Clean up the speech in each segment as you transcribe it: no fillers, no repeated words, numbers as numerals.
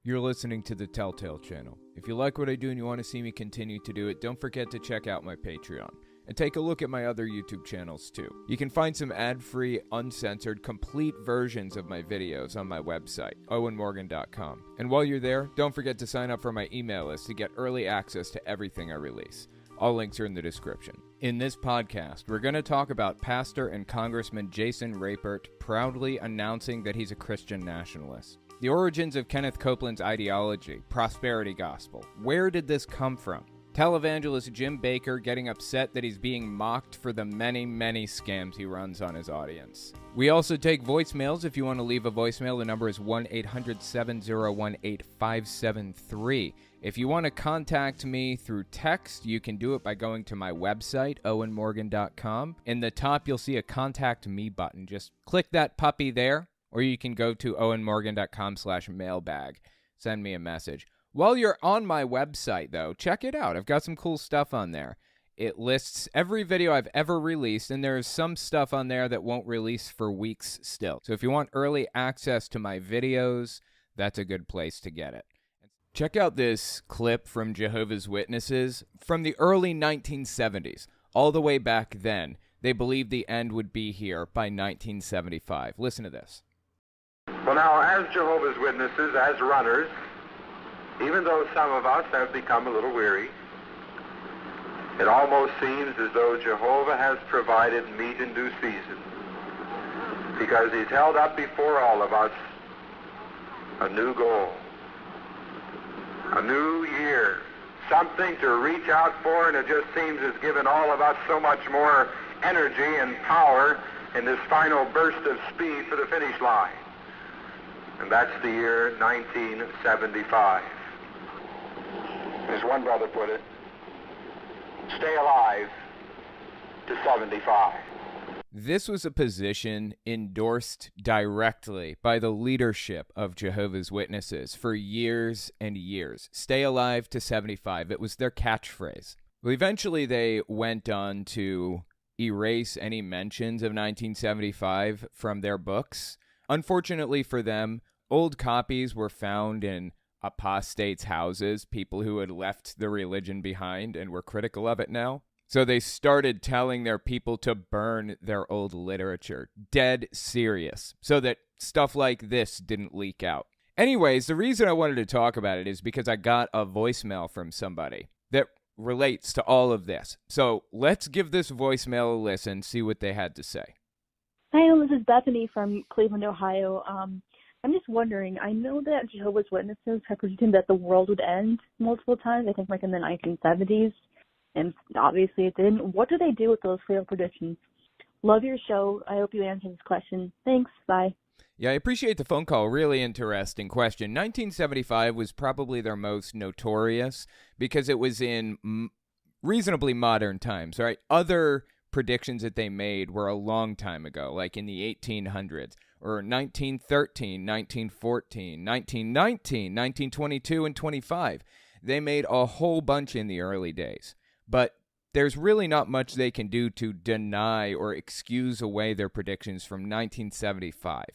You're listening to the Telltale Channel. If you like what I do and you want to see me continue to do it, don't forget to check out my Patreon. And take a look at my other YouTube channels too. You can find some ad-free, uncensored, complete versions of my videos on my website, owenmorgan.com. And while you're there, don't forget to sign up for my email list to get early access to everything I release. All links are in the description. In this podcast, we're going to talk about Pastor and Congressman Jason Rapert proudly announcing that he's a Christian nationalist. The origins of Kenneth Copeland's ideology, prosperity gospel. Where did this come from? Televangelist Jim Bakker getting upset that he's being mocked for the many, many scams he runs on his audience. We also take voicemails. If you want to leave a voicemail, the number is 1-800-701-8573. If you want to contact me through text, you can do it by going to my website, owenmorgan.com. In the top, you'll see a Contact Me button. Just click that puppy there, or you can go to owenmorgan.com/mailbag. Send me a message. While you're on my website, though, check it out. I've got some cool stuff on there. It lists every video I've ever released, and there's some stuff on there that won't release for weeks still. So if you want early access to my videos, that's a good place to get it. Check out this clip from Jehovah's Witnesses from the early 1970s. All the way back then, they believed the end would be here by 1975. Listen to this. Well, now, as Jehovah's Witnesses, as runners, even though some of us have become a little weary, it almost seems as though Jehovah has provided meat in due season, because he's held up before all of us a new goal, a new year, something to reach out for, and it just seems has given all of us so much more energy and power in this final burst of speed for the finish line. And that's the year 1975. As one brother put it, stay alive to 75. This was a position endorsed directly by the leadership of Jehovah's Witnesses for years and years. Stay alive to 75. It was their catchphrase. Well, eventually they went on to erase any mentions of 1975 from their books. Unfortunately for them, old copies were found in apostates' houses, people who had left the religion behind and were critical of it now. So they started telling their people to burn their old literature. Dead serious. So that stuff like this didn't leak out. Anyways, the reason I wanted to talk about it is because I got a voicemail from somebody that relates to all of this. So let's give this voicemail a listen, see what they had to say. Hi, this is Bethany from Cleveland, Ohio. I'm just wondering, I know that Jehovah's Witnesses have predicted that the world would end multiple times, I think like in the 1970s, and obviously it didn't. What do they do with those failed predictions? Love your show. I hope you answer this question. Thanks. Bye. Yeah, I appreciate the phone call. Really interesting question. 1975 was probably their most notorious because it was in reasonably modern times, right? Other predictions that they made were a long time ago, like in the 1800s, or 1913, 1914, 1919, 1922, and 25. They made a whole bunch in the early days. But there's really not much they can do to deny or excuse away their predictions from 1975.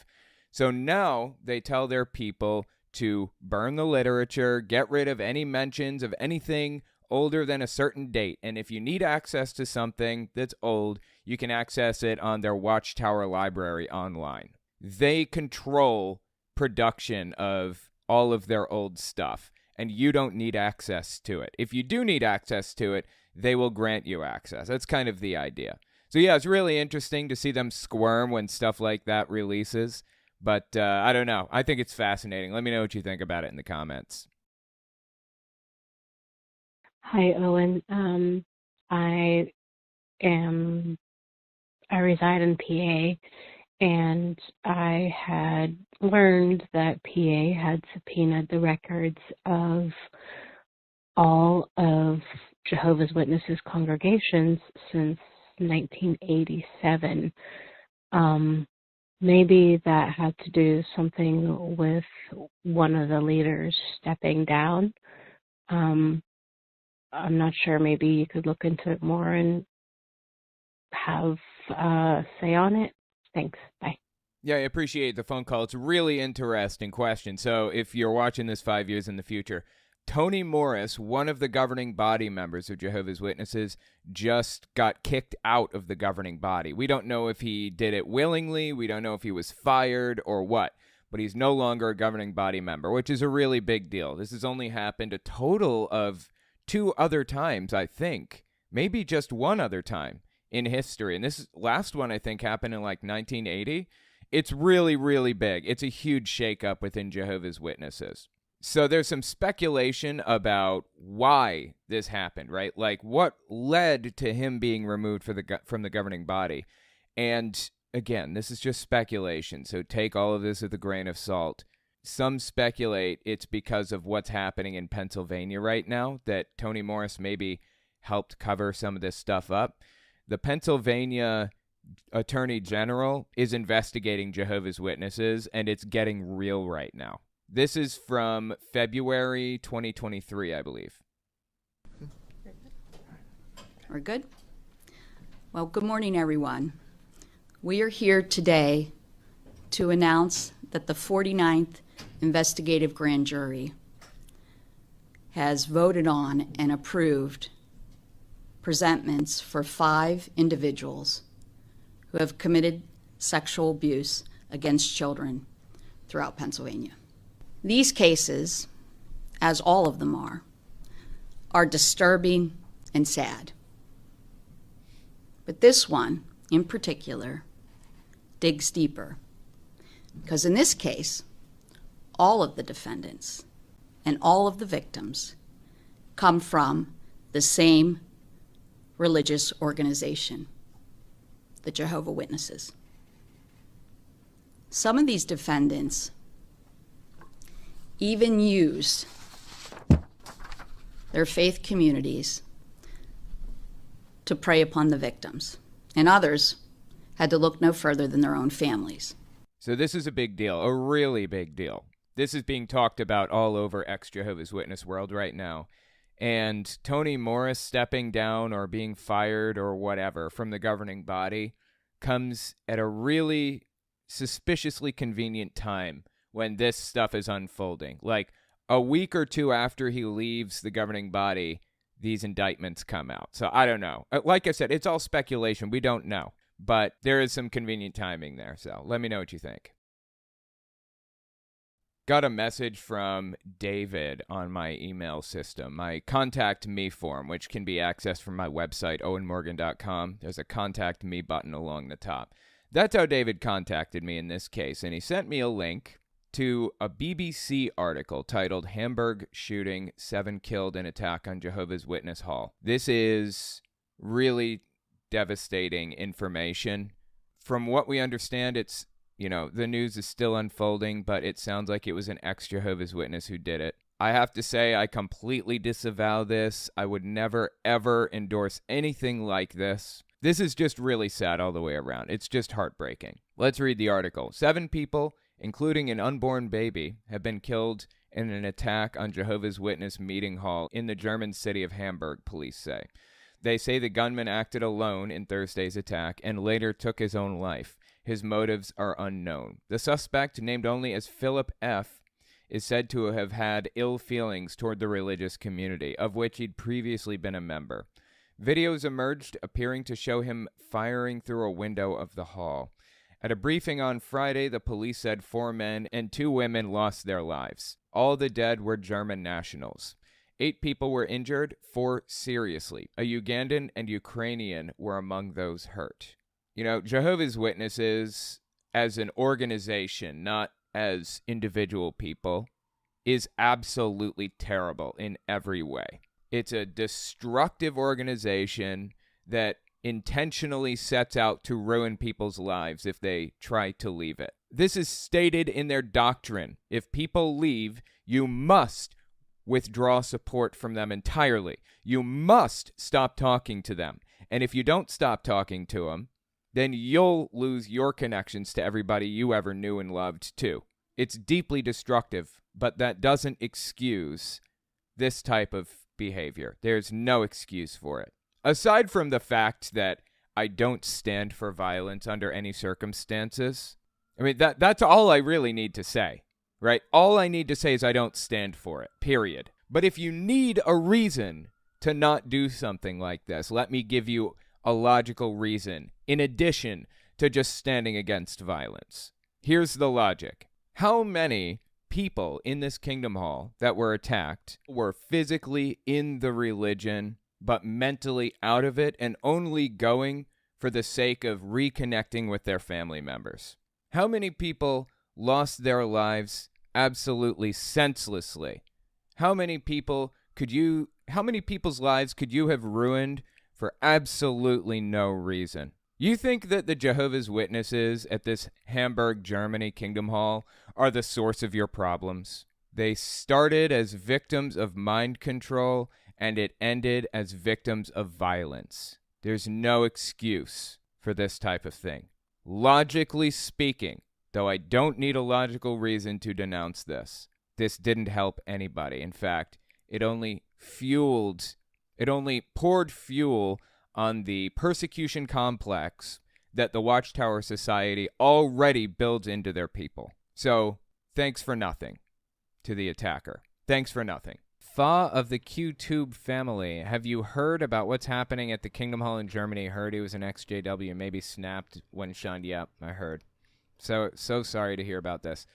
So now they tell their people to burn the literature, get rid of any mentions of anything older than a certain date. And if you need access to something that's old, you can access it on their Watchtower library online. They control production of all of their old stuff, and you don't need access to it. If you do need access to it, they will grant you access. That's kind of the idea. So yeah, it's really interesting to see them squirm when stuff like that releases. But I don't know. I think it's fascinating. Let me know what you think about it in the comments. Hi, Owen. I reside in PA, and I had learned that PA had subpoenaed the records of all of Jehovah's Witnesses congregations since 1987. Maybe that had to do something with one of the leaders stepping down. I'm not sure. Maybe you could look into it more and have say on it. Thanks. Bye. Yeah, I appreciate the phone call. It's a really interesting question. So if you're watching this 5 years in the future, Tony Morris, one of the governing body members of Jehovah's Witnesses, just got kicked out of the governing body. We don't know if he did it willingly. We don't know if he was fired or what, but he's no longer a governing body member, which is a really big deal. This has only happened a total of 2 other times, I think, maybe just 1 other time in history. And this last one, I think, happened in like 1980. It's really, really big. It's a huge shakeup within Jehovah's Witnesses. So there's some speculation about why this happened, right? Like what led to him being removed from the governing body. And again, this is just speculation, so take all of this with a grain of salt. Some speculate it's because of what's happening in Pennsylvania right now, that Tony Morris maybe helped cover some of this stuff up. The Pennsylvania Attorney General is investigating Jehovah's Witnesses, and it's getting real right now. This is from February 2023, I believe. We're good? Well, good morning, everyone. We are here today to announce that the 49th Investigative Grand Jury has voted on and approved presentments for 5 individuals who have committed sexual abuse against children throughout Pennsylvania. These cases, as all of them are disturbing and sad. But this one, in particular, digs deeper, because in this case, all of the defendants and all of the victims come from the same religious organization, the Jehovah's Witnesses. Some of these defendants even used their faith communities to prey upon the victims, and others had to look no further than their own families. So this is a big deal, a really big deal. This is being talked about all over ex-Jehovah's Witness world right now. And Tony Morris stepping down or being fired or whatever from the governing body comes at a really suspiciously convenient time when this stuff is unfolding. Like a week or 2 after he leaves the governing body, these indictments come out. So I don't know. Like I said, it's all speculation. We don't know. But there is some convenient timing there. So let me know what you think. Got a message from David on my email system, my Contact Me form, which can be accessed from my website, owenmorgan.com. There's a Contact Me button along the top. That's how David contacted me in this case, and he sent me a link to a BBC article titled Hamburg Shooting, 7 Killed in Attack on Jehovah's Witness Hall. This is really devastating information. From what we understand, it's the news is still unfolding, but it sounds like it was an ex-Jehovah's Witness who did it. I have to say I completely disavow this. I would never, ever endorse anything like this. This is just really sad all the way around. It's just heartbreaking. Let's read the article. 7 people, including an unborn baby, have been killed in an attack on Jehovah's Witness meeting hall in the German city of Hamburg, police say. They say the gunman acted alone in Thursday's attack and later took his own life. His motives are unknown. The suspect, named only as Philip F., is said to have had ill feelings toward the religious community, of which he'd previously been a member. Videos emerged appearing to show him firing through a window of the hall. At a briefing on Friday, the police said 4 men and 2 women lost their lives. All the dead were German nationals. 8 people were injured, 4 seriously. A Ugandan and Ukrainian were among those hurt. Jehovah's Witnesses, as an organization, not as individual people, is absolutely terrible in every way. It's a destructive organization that intentionally sets out to ruin people's lives if they try to leave it. This is stated in their doctrine. If people leave, you must withdraw support from them entirely. You must stop talking to them. And if you don't stop talking to them, then you'll lose your connections to everybody you ever knew and loved too. It's deeply destructive, but that doesn't excuse this type of behavior. There's no excuse for it. Aside from the fact that I don't stand for violence under any circumstances, I mean, that's all I really need to say, right? All I need to say is I don't stand for it, period. But if you need a reason to not do something like this, let me give you a logical reason in addition to just standing against violence. Here's the logic. How many people in this Kingdom Hall that were attacked were physically in the religion but mentally out of it and only going for the sake of reconnecting with their family members? How many people lost their lives absolutely senselessly? How many people's lives could you have ruined for absolutely no reason? You think that the Jehovah's Witnesses at this Hamburg, Germany Kingdom Hall are the source of your problems? They started as victims of mind control, and it ended as victims of violence. There's no excuse for this type of thing. Logically speaking, though I don't need a logical reason to denounce this didn't help anybody. In fact, it only poured fuel on the persecution complex that the Watchtower Society already builds into their people. So, thanks for nothing to the attacker. Thanks for nothing. Fa of the Q-Tube family, have you heard about what's happening at the Kingdom Hall in Germany? Heard he was an ex-JW, maybe snapped when shunned. Yep, I heard. So sorry to hear about this.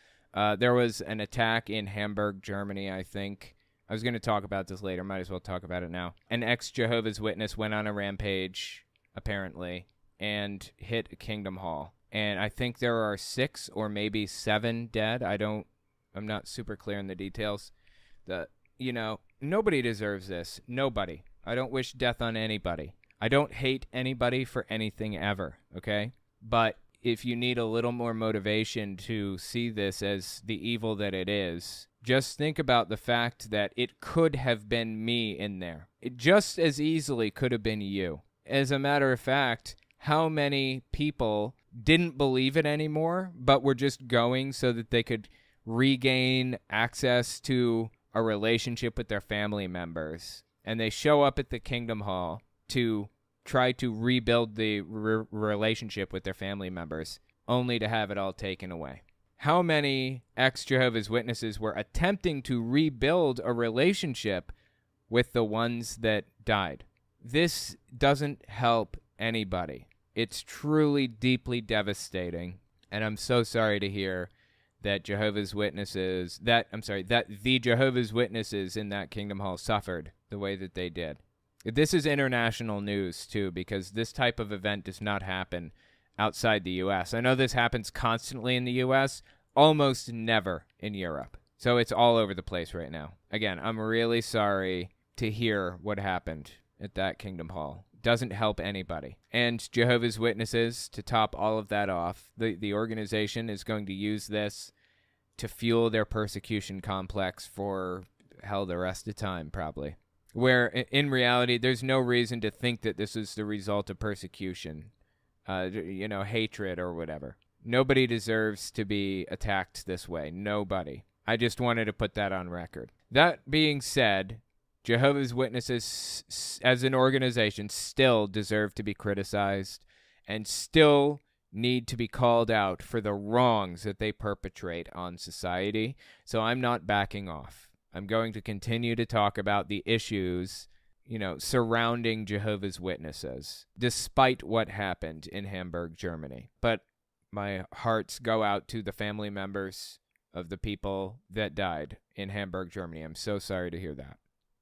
There was an attack in Hamburg, Germany, I think. I was going to talk about this later. Might as well talk about it now. An ex-Jehovah's Witness went on a rampage, apparently, and hit a Kingdom Hall. And I think there are 6 or maybe 7 dead. I'm not super clear in the details. Nobody deserves this. Nobody. I don't wish death on anybody. I don't hate anybody for anything ever, okay? But if you need a little more motivation to see this as the evil that it is, just think about the fact that it could have been me in there. It just as easily could have been you. As a matter of fact, how many people didn't believe it anymore, but were just going so that they could regain access to a relationship with their family members, and they show up at the Kingdom Hall to try to rebuild the relationship with their family members, only to have it all taken away. How many ex-Jehovah's Witnesses were attempting to rebuild a relationship with the ones that died? This doesn't help anybody. It's truly deeply devastating, and I'm so sorry to hear that the Jehovah's Witnesses in that Kingdom Hall suffered the way that they did. This is international news, too, because this type of event does not happen outside the U.S. I know this happens constantly in the U.S., almost never in Europe. So it's all over the place right now. Again, I'm really sorry to hear what happened at that Kingdom Hall. Doesn't help anybody. And Jehovah's Witnesses, to top all of that off, the organization is going to use this to fuel their persecution complex for, the rest of time, probably. Where, in reality, there's no reason to think that this is the result of persecution, hatred or whatever. Nobody deserves to be attacked this way. Nobody. I just wanted to put that on record. That being said, Jehovah's Witnesses as an organization still deserve to be criticized and still need to be called out for the wrongs that they perpetrate on society. So I'm not backing off. I'm going to continue to talk about the issues, surrounding Jehovah's Witnesses, despite what happened in Hamburg, Germany. But my hearts go out to the family members of the people that died in Hamburg, Germany. I'm so sorry to hear that.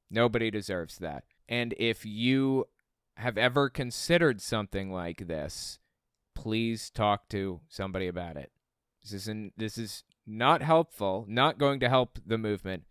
Nobody deserves that. And if you have ever considered something like this, please talk to somebody about it. This is not helpful, not going to help the movement,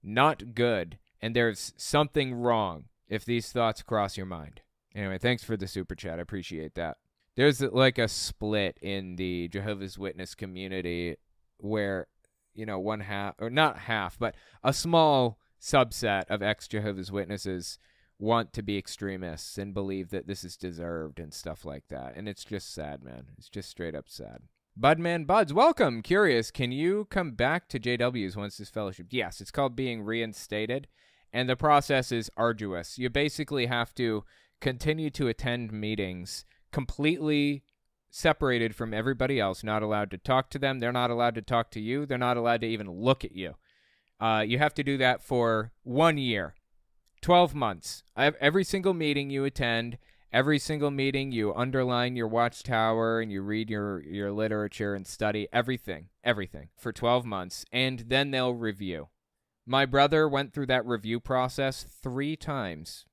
not good, and there's something wrong if these thoughts cross your mind. Anyway, thanks for the super chat. I appreciate that. There's like a split in the Jehovah's Witness community where, one half, or not half, but a small subset of ex-Jehovah's Witnesses want to be extremists and believe that this is deserved and stuff like that. And it's just sad, man. It's just straight up sad. Budman Buds, welcome. Curious, can you come back to JW's once this fellowship? Yes, it's called being reinstated, and the process is arduous. You basically have to continue to attend meetings completely separated from everybody else, not allowed to talk to them. They're not allowed to talk to you. They're not allowed to even look at you. You have to do that for 1 year, 12 months. Every single meeting you attend, every single meeting you underline your watchtower and you read your literature and study everything for 12 months, and then they'll review. My brother went through that review process 3 times.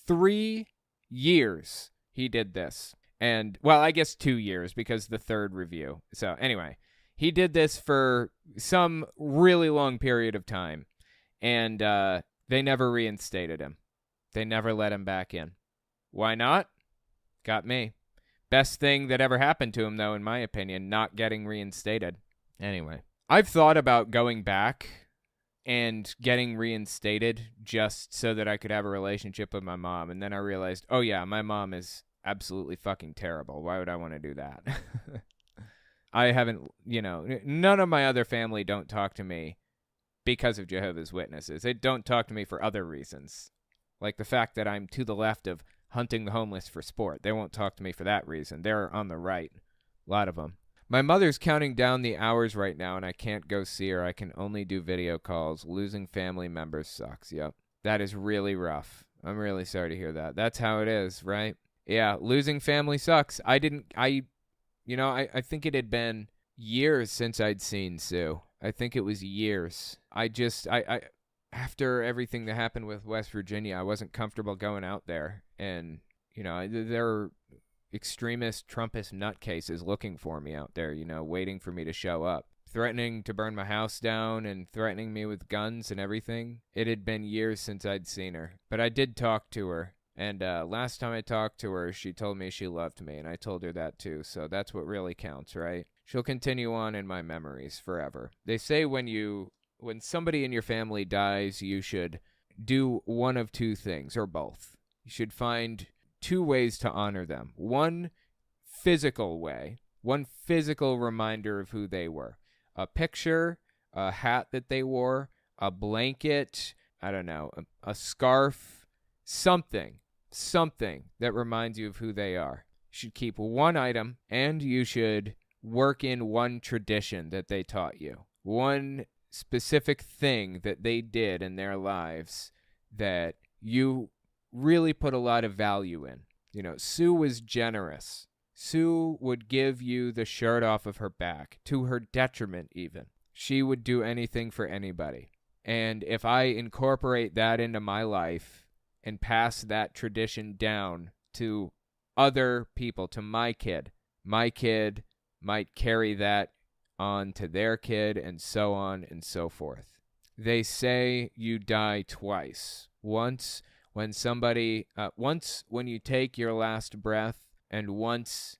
3 years he did this. And, well, I guess 2 years because the third review. So, anyway, he did this for some really long period of time. And they never reinstated him. They never let him back in. Why not? Got me. Best thing that ever happened to him, though, in my opinion, not getting reinstated. Anyway, I've thought about going back and getting reinstated just so that I could have a relationship with my mom. And then I realized, oh, yeah, my mom is absolutely fucking terrible. Why would I want to do that? I haven't, none of my other family don't talk to me because of Jehovah's Witnesses. They don't talk to me for other reasons. Like the fact that I'm to the left of hunting the homeless for sport. They won't talk to me for that reason. They're on the right. A lot of them. My mother's counting down the hours right now, and I can't go see her. I can only do video calls. Losing family members sucks. Yep. That is really rough. I'm really sorry to hear that. That's how it is, right? Yeah, losing family sucks. I think it had been years since I'd seen Sue. I think it was years. I after everything that happened with West Virginia, I wasn't comfortable going out there. And, there are extremist Trumpist nutcases looking for me out there, waiting for me to show up, threatening to burn my house down and threatening me with guns and everything. It had been years since I'd seen her, but I did talk to her. And last time I talked to her, she told me she loved me, and I told her that too, so that's what really counts, right? She'll continue on in my memories forever. They say when somebody in your family dies, you should do one of 2 things, or both. You should find 2 ways to honor them. One physical way, one physical reminder of who they were. A picture, a hat that they wore, a blanket, I don't know, a scarf, something that reminds you of who they are. You should keep one item, and you should work in one tradition that they taught you. One specific thing that they did in their lives that you really put a lot of value in. Sue was generous. Sue would give you the shirt off of her back, to her detriment even. She would do anything for anybody. And if I incorporate that into my life and pass that tradition down to other people, to my kid might carry that on to their kid, and so on and so forth. They say you die twice. Once when you take your last breath, and once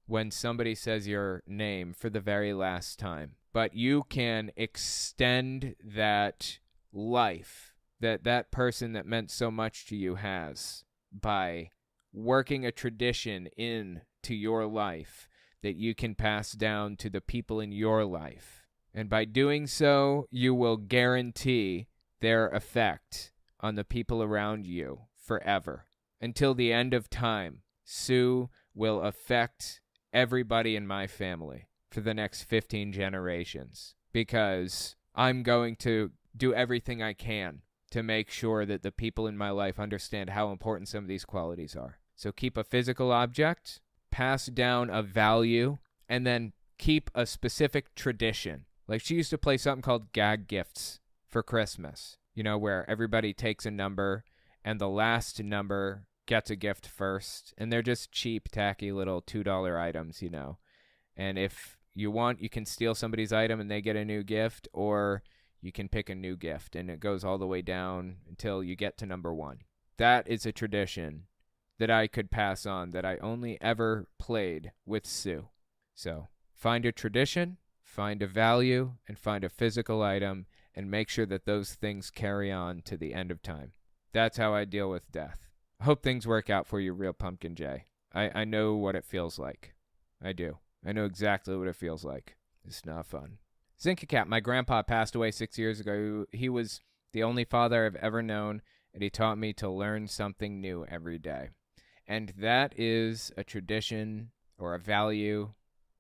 when somebody says your name for the very last time. But you can extend that life that person that meant so much to you has by working a tradition into your life that you can pass down to the people in your life. And by doing so, you will guarantee their effect on the people around you forever. Until the end of time, Sue will affect everybody in my family for the next 15 generations, because I'm going to do everything I can to make sure that the people in my life understand how important some of these qualities are. So keep a physical object, pass down a value, and then keep a specific tradition. Like she used to play something called gag gifts for Christmas, where everybody takes a number and the last number gets a gift first. And they're just cheap, tacky little $2 items, And if you want, you can steal somebody's item and they get a new gift, or you can pick a new gift, and it goes all the way down until you get to number 1. That is a tradition that I could pass on, that I only ever played with Sue. So find a tradition, find a value, and find a physical item, and make sure that those things carry on to the end of time. That's how I deal with death. I hope things work out for you, Real Pumpkin J. I know what it feels like. I do. I know exactly what it feels like. It's not fun. Zincacat, my grandpa passed away 6 years ago. He was the only father I've ever known, and he taught me to learn something new every day. And that is a tradition or a value,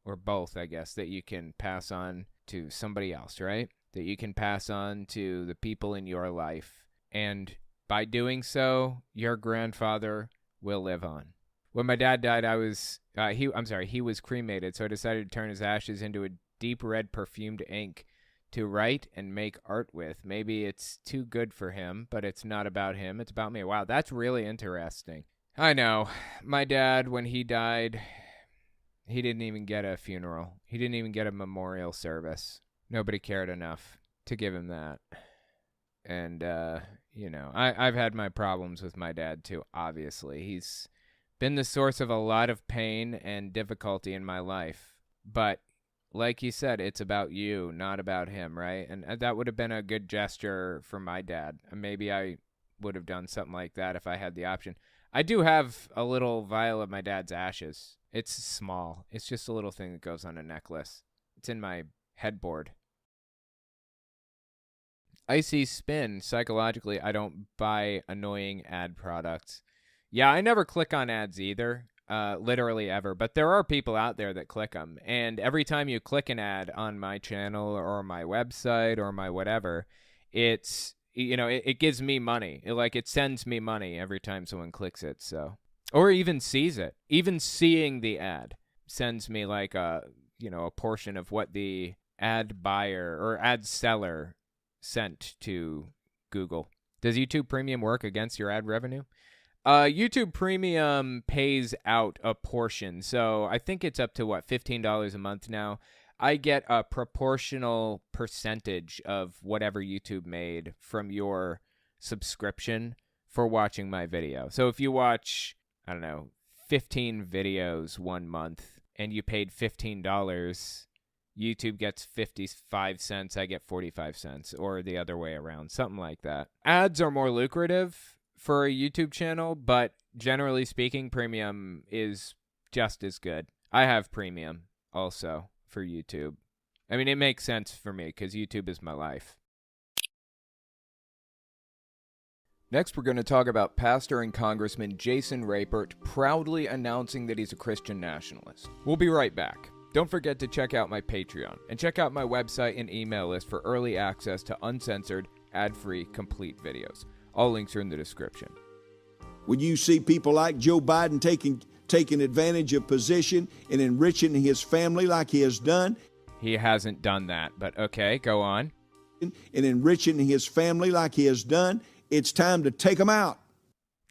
or both, I guess, that you can pass on to somebody else, right? That you can pass on to the people in your life. And by doing so, your grandfather will live on. When my dad died, he was cremated, so I decided to turn his ashes into a deep red perfumed ink to write and make art with. Maybe it's too good for him, but it's not about him. It's about me. Wow, that's really interesting. I know. My dad, when he died, he didn't even get a funeral. He didn't even get a memorial service. Nobody cared enough to give him that. And, I've had my problems with my dad, too, obviously. He's been the source of a lot of pain and difficulty in my life. But like you said, it's about you, not about him, right? And that would have been a good gesture for my dad. Maybe I would have done something like that if I had the option. I do have a little vial of my dad's ashes. It's small. It's just a little thing that goes on a necklace. It's in my headboard. Icy Spin, psychologically, I don't buy annoying ad products. Yeah, I never click on ads either. Literally ever, but there are people out there that click them, and every time you click an ad on my channel or my website or my whatever, it gives me money. It sends me money every time someone clicks it, so, or even sees it. Even seeing the ad sends me a portion of what the ad buyer or ad seller sent to Google. Does YouTube Premium work against your ad revenue? YouTube Premium pays out a portion, so I think it's up to, $15 a month now. I get a proportional percentage of whatever YouTube made from your subscription for watching my video. So if you watch, 15 videos 1 month, and you paid $15, YouTube gets 55 cents, I get 45 cents, or the other way around, something like that. Ads are more lucrative for a YouTube channel, but generally speaking, Premium is just as good. I have Premium also for YouTube. I mean, it makes sense for me because YouTube is my life. Next, we're going to talk about Pastor and Congressman Jason Rapert proudly announcing that he's a Christian nationalist. We'll be right back. Don't forget to check out my Patreon and check out my website and email list for early access to uncensored, ad-free, complete videos. All links are in the description. When you see people like Joe Biden taking advantage of position and enriching his family like he has done. He hasn't done that, but okay, go on. And enriching his family like he has done, it's time to take him out.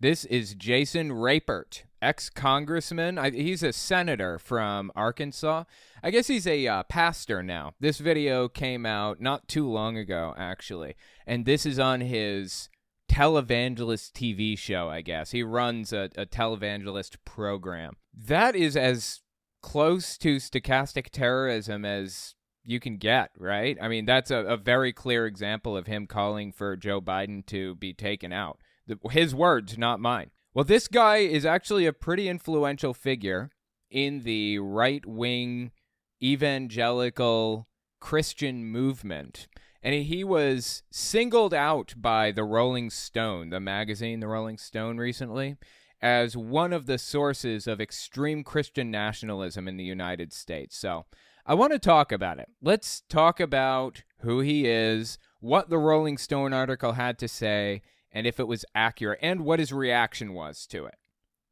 This is Jason Rapert, ex-congressman. He's a senator from Arkansas. I guess he's a pastor now. This video came out not too long ago, actually. And this is on his televangelist TV show, I guess. He runs a televangelist program. That is as close to stochastic terrorism as you can get, right? I mean, that's a very clear example of him calling for Joe Biden to be taken out. His words, not mine. Well, this guy is actually a pretty influential figure in the right-wing evangelical Christian movement. And he was singled out by the Rolling Stone, the magazine, the Rolling Stone, recently, as one of the sources of extreme Christian nationalism in the United States. So I want to talk about it. Let's talk about who he is, what the Rolling Stone article had to say, and if it was accurate, and what his reaction was to it.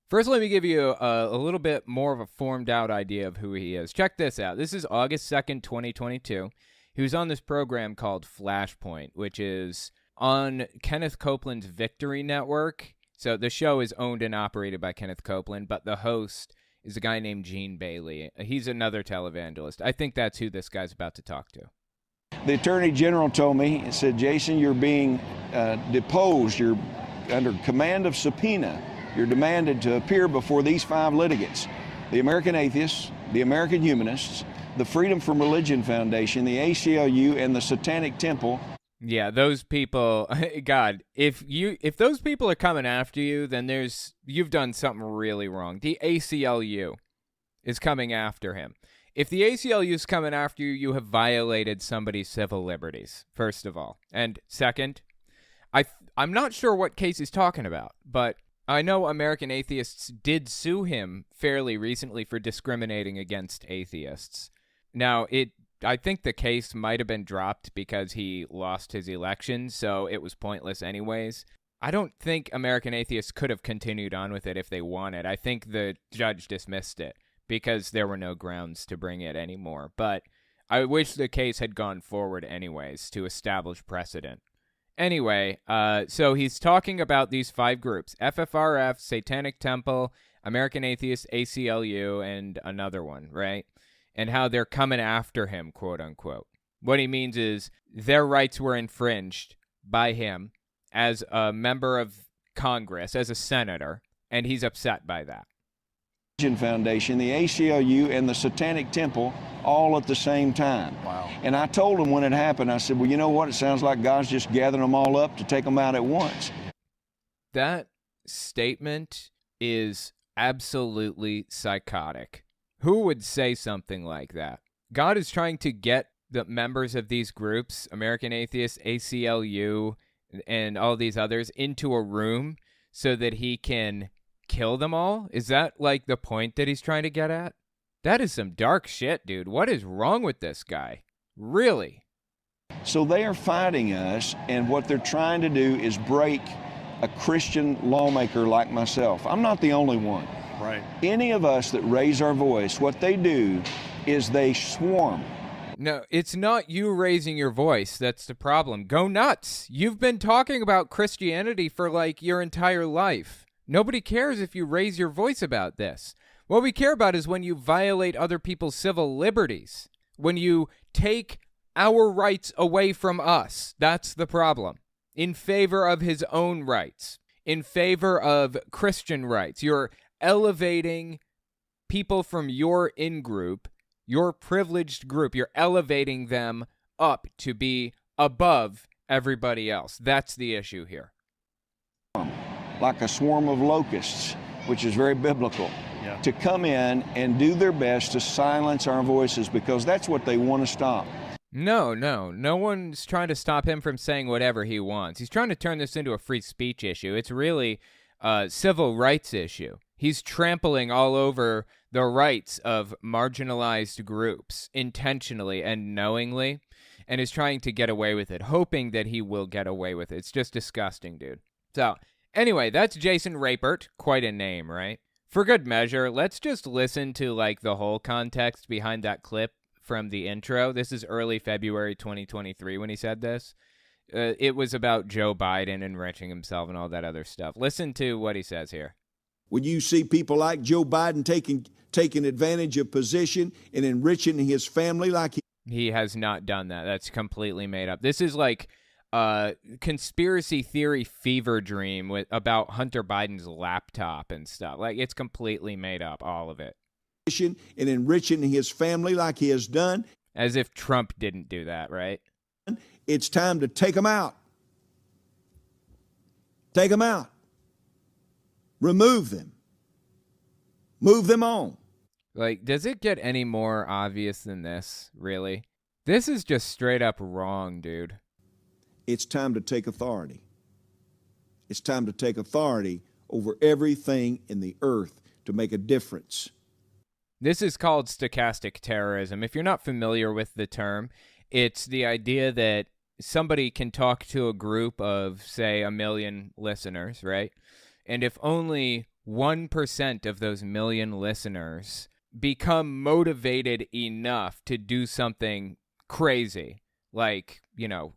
First, let me give you a little bit more of a formed out idea of who he is. Check this out. This is August 2nd, 2022. He was on this program called Flashpoint, which is on Kenneth Copeland's Victory Network. So the show is owned and operated by Kenneth Copeland, but the host is a guy named Gene Bailey. He's another televangelist. I think that's who this guy's about to talk to. The Attorney General told me, he said, Jason, you're being deposed. You're under command of subpoena. You're demanded to appear before these 5 litigants: the American Atheists, the American Humanists, the Freedom from Religion Foundation, the ACLU, and the Satanic Temple. Yeah, those people, God, if those people are coming after you, then you've done something really wrong. The ACLU is coming after him. If the ACLU is coming after you, you have violated somebody's civil liberties, first of all. And second, I'm not sure what case he's talking about, but I know American atheists did sue him fairly recently for discriminating against atheists. Now, I think the case might have been dropped because he lost his election, so it was pointless anyways. I don't think American atheists could have continued on with it if they wanted. I think the judge dismissed it because there were no grounds to bring it anymore. But I wish the case had gone forward anyways to establish precedent. Anyway, so he's talking about these 5 groups: FFRF, Satanic Temple, American Atheists, ACLU, and another one, right? And how they're coming after him, quote unquote. What he means is their rights were infringed by him as a member of Congress, as a senator, and he's upset by that. Foundation, the ACLU, and the Satanic Temple all at the same time. Wow. And I told him when it happened, I said, well, you know what? It sounds like God's just gathering them all up to take them out at once. That statement is absolutely psychotic. Who would say something like that? God is trying to get the members of these groups, American Atheists, ACLU, and all these others, into a room so that he can kill them all? Is that like the point that he's trying to get at? That is some dark shit, dude. What is wrong with this guy? Really? So they are fighting us, and what they're trying to do is break a Christian lawmaker like myself. I'm not the only one. Right. Any of us that raise our voice, what they do is they swarm. No, it's not you raising your voice that's the problem. Go nuts. You've been talking about Christianity for like your entire life. Nobody cares if you raise your voice about this. What we care about is when you violate other people's civil liberties, when you take our rights away from us. That's the problem. In favor of his own rights, in favor of Christian rights. You're elevating people from your in-group, your privileged group. You're elevating them up to be above everybody else. That's the issue here. Like a swarm of locusts, which is very biblical, Yeah. to come in and do their best to silence our voices, because that's what they want to stop. No one's trying to stop him from saying whatever he wants. He's trying to turn this into a free speech issue. It's really a civil rights issue. He's trampling all over the rights of marginalized groups intentionally and knowingly, and is trying to get away with it, hoping that he will get away with it. It's just disgusting, dude. So, anyway, that's Jason Rapert. Quite a name, right? For good measure, let's just listen to like the whole context behind that clip from the intro. This is early February 2023 when he said this. It was about Joe Biden enriching himself and all that other stuff. Listen to what he says here. When you see people like Joe Biden taking advantage of position and enriching his family like He has not done that. That's completely made up. This is like conspiracy theory fever dream about Hunter Biden's laptop and stuff. Like, it's completely made up, all of it. and enriching his family like he has done. As if Trump didn't do that, right? It's time to take them out. Take them out. Remove them. Move them on. Like, does it get any more obvious than this, really? This is just straight up wrong, dude. It's time to take authority. It's time to take authority over everything in the earth to make a difference. This is called stochastic terrorism. If you're not familiar with the term, it's the idea that somebody can talk to a group of, say, 1 million listeners, right? And if only 1% of those million listeners become motivated enough to do something crazy, like, you know,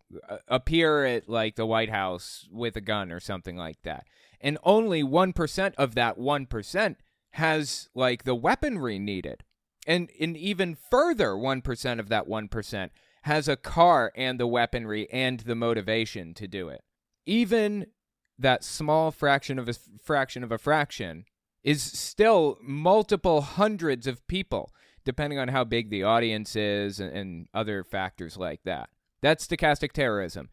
appear at like the White House with a gun or something like that, and only 1% of that 1% has like the weaponry needed, and an even further 1% of that 1% has a car and the weaponry and the motivation to do it. Even that small fraction of a fraction is still multiple hundreds of people, depending on how big the audience is and other factors like that. That's stochastic terrorism.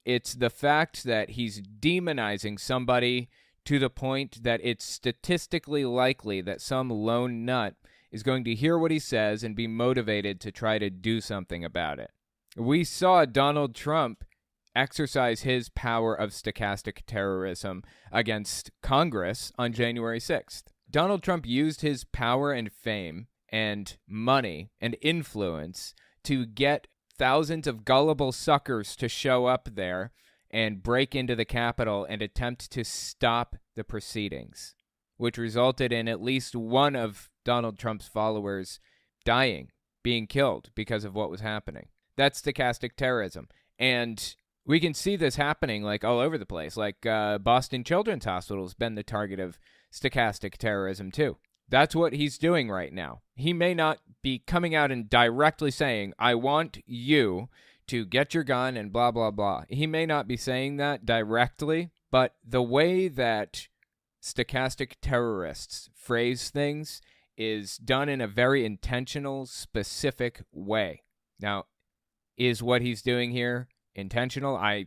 It's the fact that he's demonizing somebody to the point that it's statistically likely that some lone nut is going to hear what he says and be motivated to try to do something about it. We saw Donald Trump exercise his power of stochastic terrorism against Congress on January 6th. Donald Trump used his power and fame and money and influence to get thousands of gullible suckers to show up there and break into the Capitol and attempt to stop the proceedings, which resulted in at least one of Donald Trump's followers dying, being killed because of what was happening. That's stochastic terrorism. And we can see this happening like all over the place. Like Boston Children's Hospital has been the target of stochastic terrorism too. That's what he's doing right now. He may not be coming out and directly saying, I want you to get your gun and blah, blah, blah. He may not be saying that directly, but the way that stochastic terrorists phrase things is done in a very intentional, specific way. Now, is what he's doing here intentional? I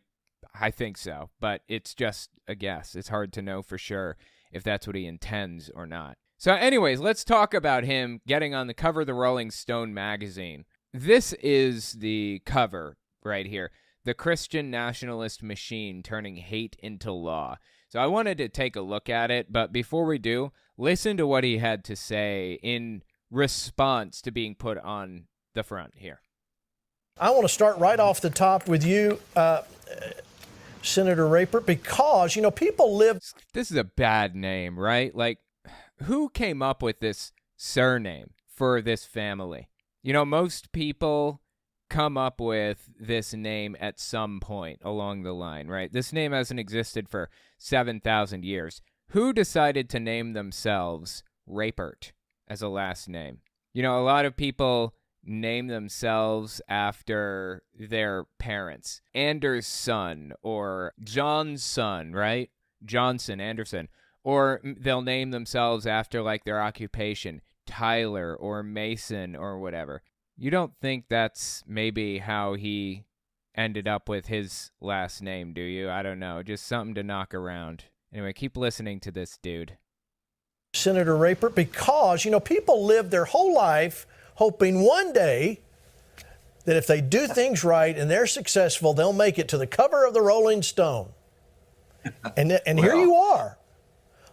think so, but it's just a guess. It's hard to know for sure if that's what he intends or not. So anyways, let's talk about him getting on the cover of the Rolling Stone magazine. This is the cover right here. The Christian nationalist machine turning hate into law. So I wanted to take a look at it, but before we do, listen to what he had to say in response to being put on the front here. I want to start right off the top with you, Senator Rapert, because, people live... This is a bad name, right? Like, who came up with this surname for this family? Most people come up with this name at some point along the line, right? This name hasn't existed for 7,000 years. Who decided to name themselves Rapert as a last name? A lot of people name themselves after their parents. Anders' son or John's son, right? Johnson, Anderson. Or they'll name themselves after like their occupation, Tyler or Mason or whatever. You don't think that's maybe how he ended up with his last name, do you? I don't know. Just something to knock around. Anyway, keep listening to this dude. Senator Rapert, because, people live their whole life hoping one day that if they do things right and they're successful, they'll make it to the cover of the Rolling Stone. And here you are.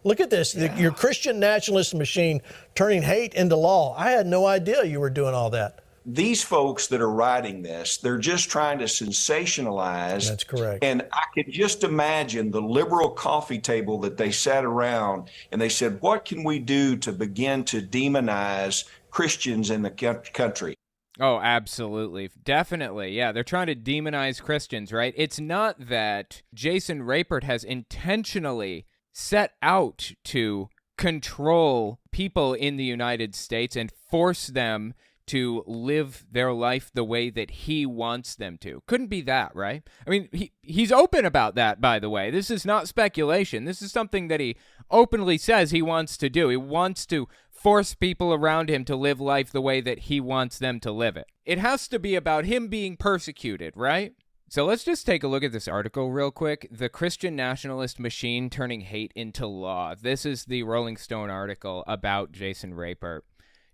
Look at this, your Christian nationalist machine turning hate into law. I had no idea you were doing all that. These folks that are writing this, they're just trying to sensationalize. That's correct. And I can just imagine the liberal coffee table that they sat around and they said, what can we do to begin to demonize Christians in the country? Oh, absolutely. Definitely. Yeah, they're trying to demonize Christians, right? It's not that Jason Rapert has intentionally set out to control people in the United States and force them to live their life the way that he wants them to. Couldn't be that, right? I mean, he's open about that, by the way. This is not speculation. This is something that he openly says he wants to do. He wants to force people around him to live life the way that he wants them to live it. It has to be about him being persecuted, right? So let's just take a look at this article real quick. The Christian nationalist machine turning hate into law. This is the Rolling Stone article about Jason Rapert.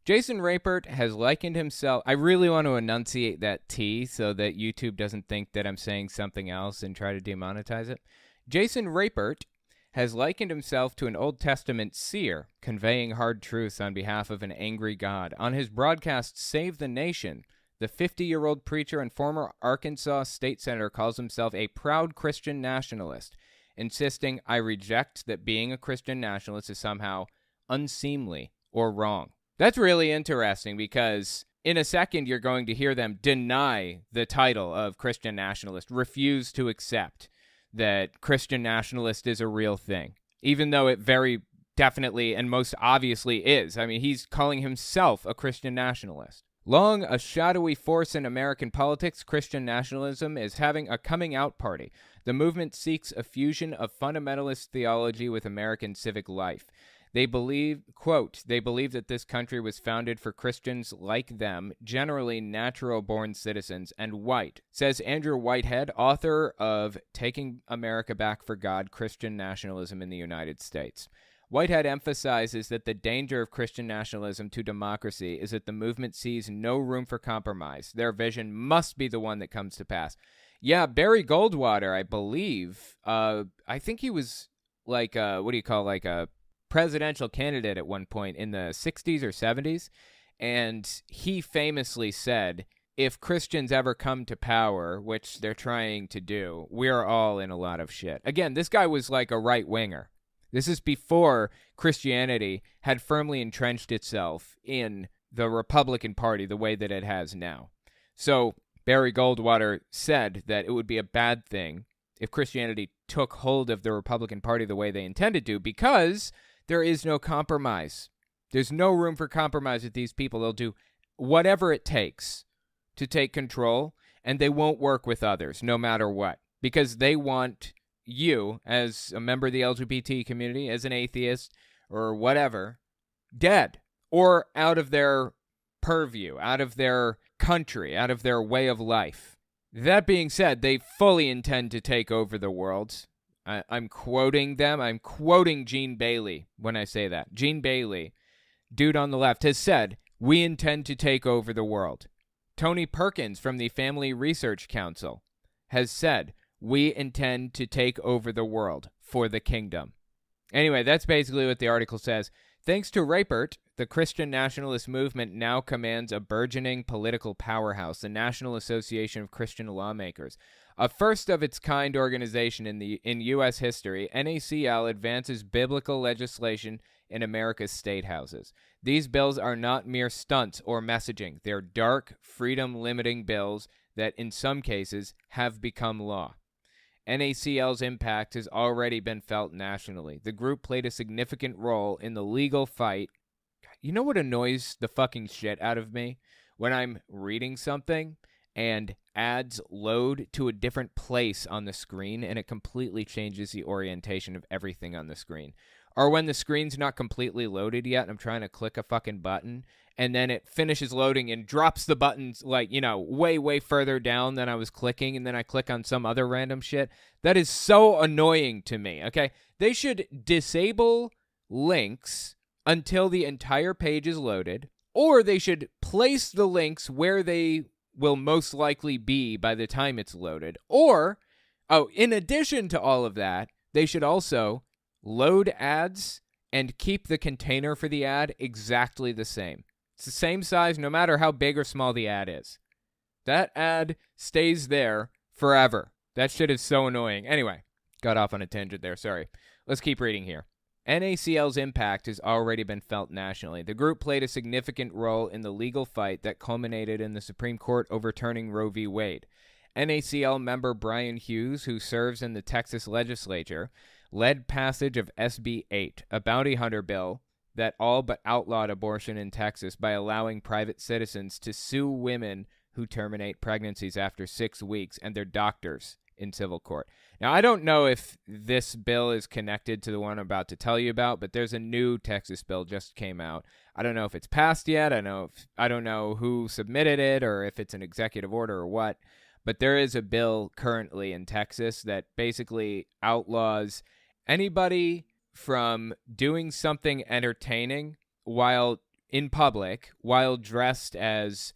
Jason Rapert has likened himself... I really want to enunciate that T so that YouTube doesn't think that I'm saying something else and try to demonetize it. Jason Rapert has likened himself to an Old Testament seer, conveying hard truths on behalf of an angry God. On his broadcast, Save the Nation, the 50-year-old preacher and former Arkansas state senator calls himself a proud Christian nationalist, insisting, I reject that being a Christian nationalist is somehow unseemly or wrong. That's really interesting because in a second you're going to hear them deny the title of Christian nationalist, refuse to accept that Christian nationalist is a real thing, even though it very definitely and most obviously is. I mean, he's calling himself a Christian nationalist. Long a shadowy force in American politics, Christian nationalism is having a coming-out party. The movement seeks a fusion of fundamentalist theology with American civic life. They believe, quote, they believe that this country was founded for Christians like them, generally natural-born citizens, and white, says Andrew Whitehead, author of Taking America Back for God, Christian Nationalism in the United States. Whitehead emphasizes that the danger of Christian nationalism to democracy is that the movement sees no room for compromise. Their vision must be the one that comes to pass. Yeah, Barry Goldwater, I believe. I think he was like like a presidential candidate at one point in the 60s or 70s. And he famously said, if Christians ever come to power, which they're trying to do, we're all in a lot of shit. Again, this guy was like a right-winger. This is before Christianity had firmly entrenched itself in the Republican Party the way that it has now. So Barry Goldwater said that it would be a bad thing if Christianity took hold of the Republican Party the way they intended to, because there is no compromise. There's no room for compromise with these people. They'll do whatever it takes to take control, and they won't work with others no matter what, because they want you, as a member of the LGBT community, as an atheist or whatever, dead or out of their purview, out of their country, out of their way of life. That being said, they fully intend to take over the world. I'm quoting them. I'm quoting Gene Bailey when I say that. Gene Bailey, dude on the left, has said, we intend to take over the world. Tony Perkins from the Family Research Council has said, we intend to take over the world for the kingdom. Anyway, that's basically what the article says. Thanks to Rapert, the Christian nationalist movement now commands a burgeoning political powerhouse, the National Association of Christian Lawmakers. A first-of-its-kind organization in U.S. history, NACL advances biblical legislation in America's state houses. These bills are not mere stunts or messaging. They're dark, freedom-limiting bills that, in some cases, have become law. NACL's impact has already been felt nationally. The group played a significant role in the legal fight. You know what annoys the fucking shit out of me? When I'm reading something and ads load to a different place on the screen and it completely changes the orientation of everything on the screen. Or when the screen's not completely loaded yet and I'm trying to click a fucking button and then it finishes loading and drops the buttons like, way, way further down than I was clicking, and then I click on some other random shit. That is so annoying to me, okay? They should disable links until the entire page is loaded, or they should place the links where they will most likely be by the time it's loaded. Or, in addition to all of that, they should also load ads and keep the container for the ad exactly the same. It's the same size no matter how big or small the ad is. That ad stays there forever. That shit is so annoying. Anyway, got off on a tangent there, sorry. Let's keep reading here. NACL's impact has already been felt nationally. The group played a significant role in the legal fight that culminated in the Supreme Court overturning Roe v. Wade. NACL member Brian Hughes, who serves in the Texas legislature, led passage of SB 8, a bounty hunter bill that all but outlawed abortion in Texas by allowing private citizens to sue women who terminate pregnancies after 6 weeks and their doctors in civil court. Now, I don't know if this bill is connected to the one I'm about to tell you about, but there's a new Texas bill just came out. I don't know if it's passed yet. I don't know who submitted it or if it's an executive order or what, but there is a bill currently in Texas that basically outlaws anybody from doing something entertaining while in public, while dressed as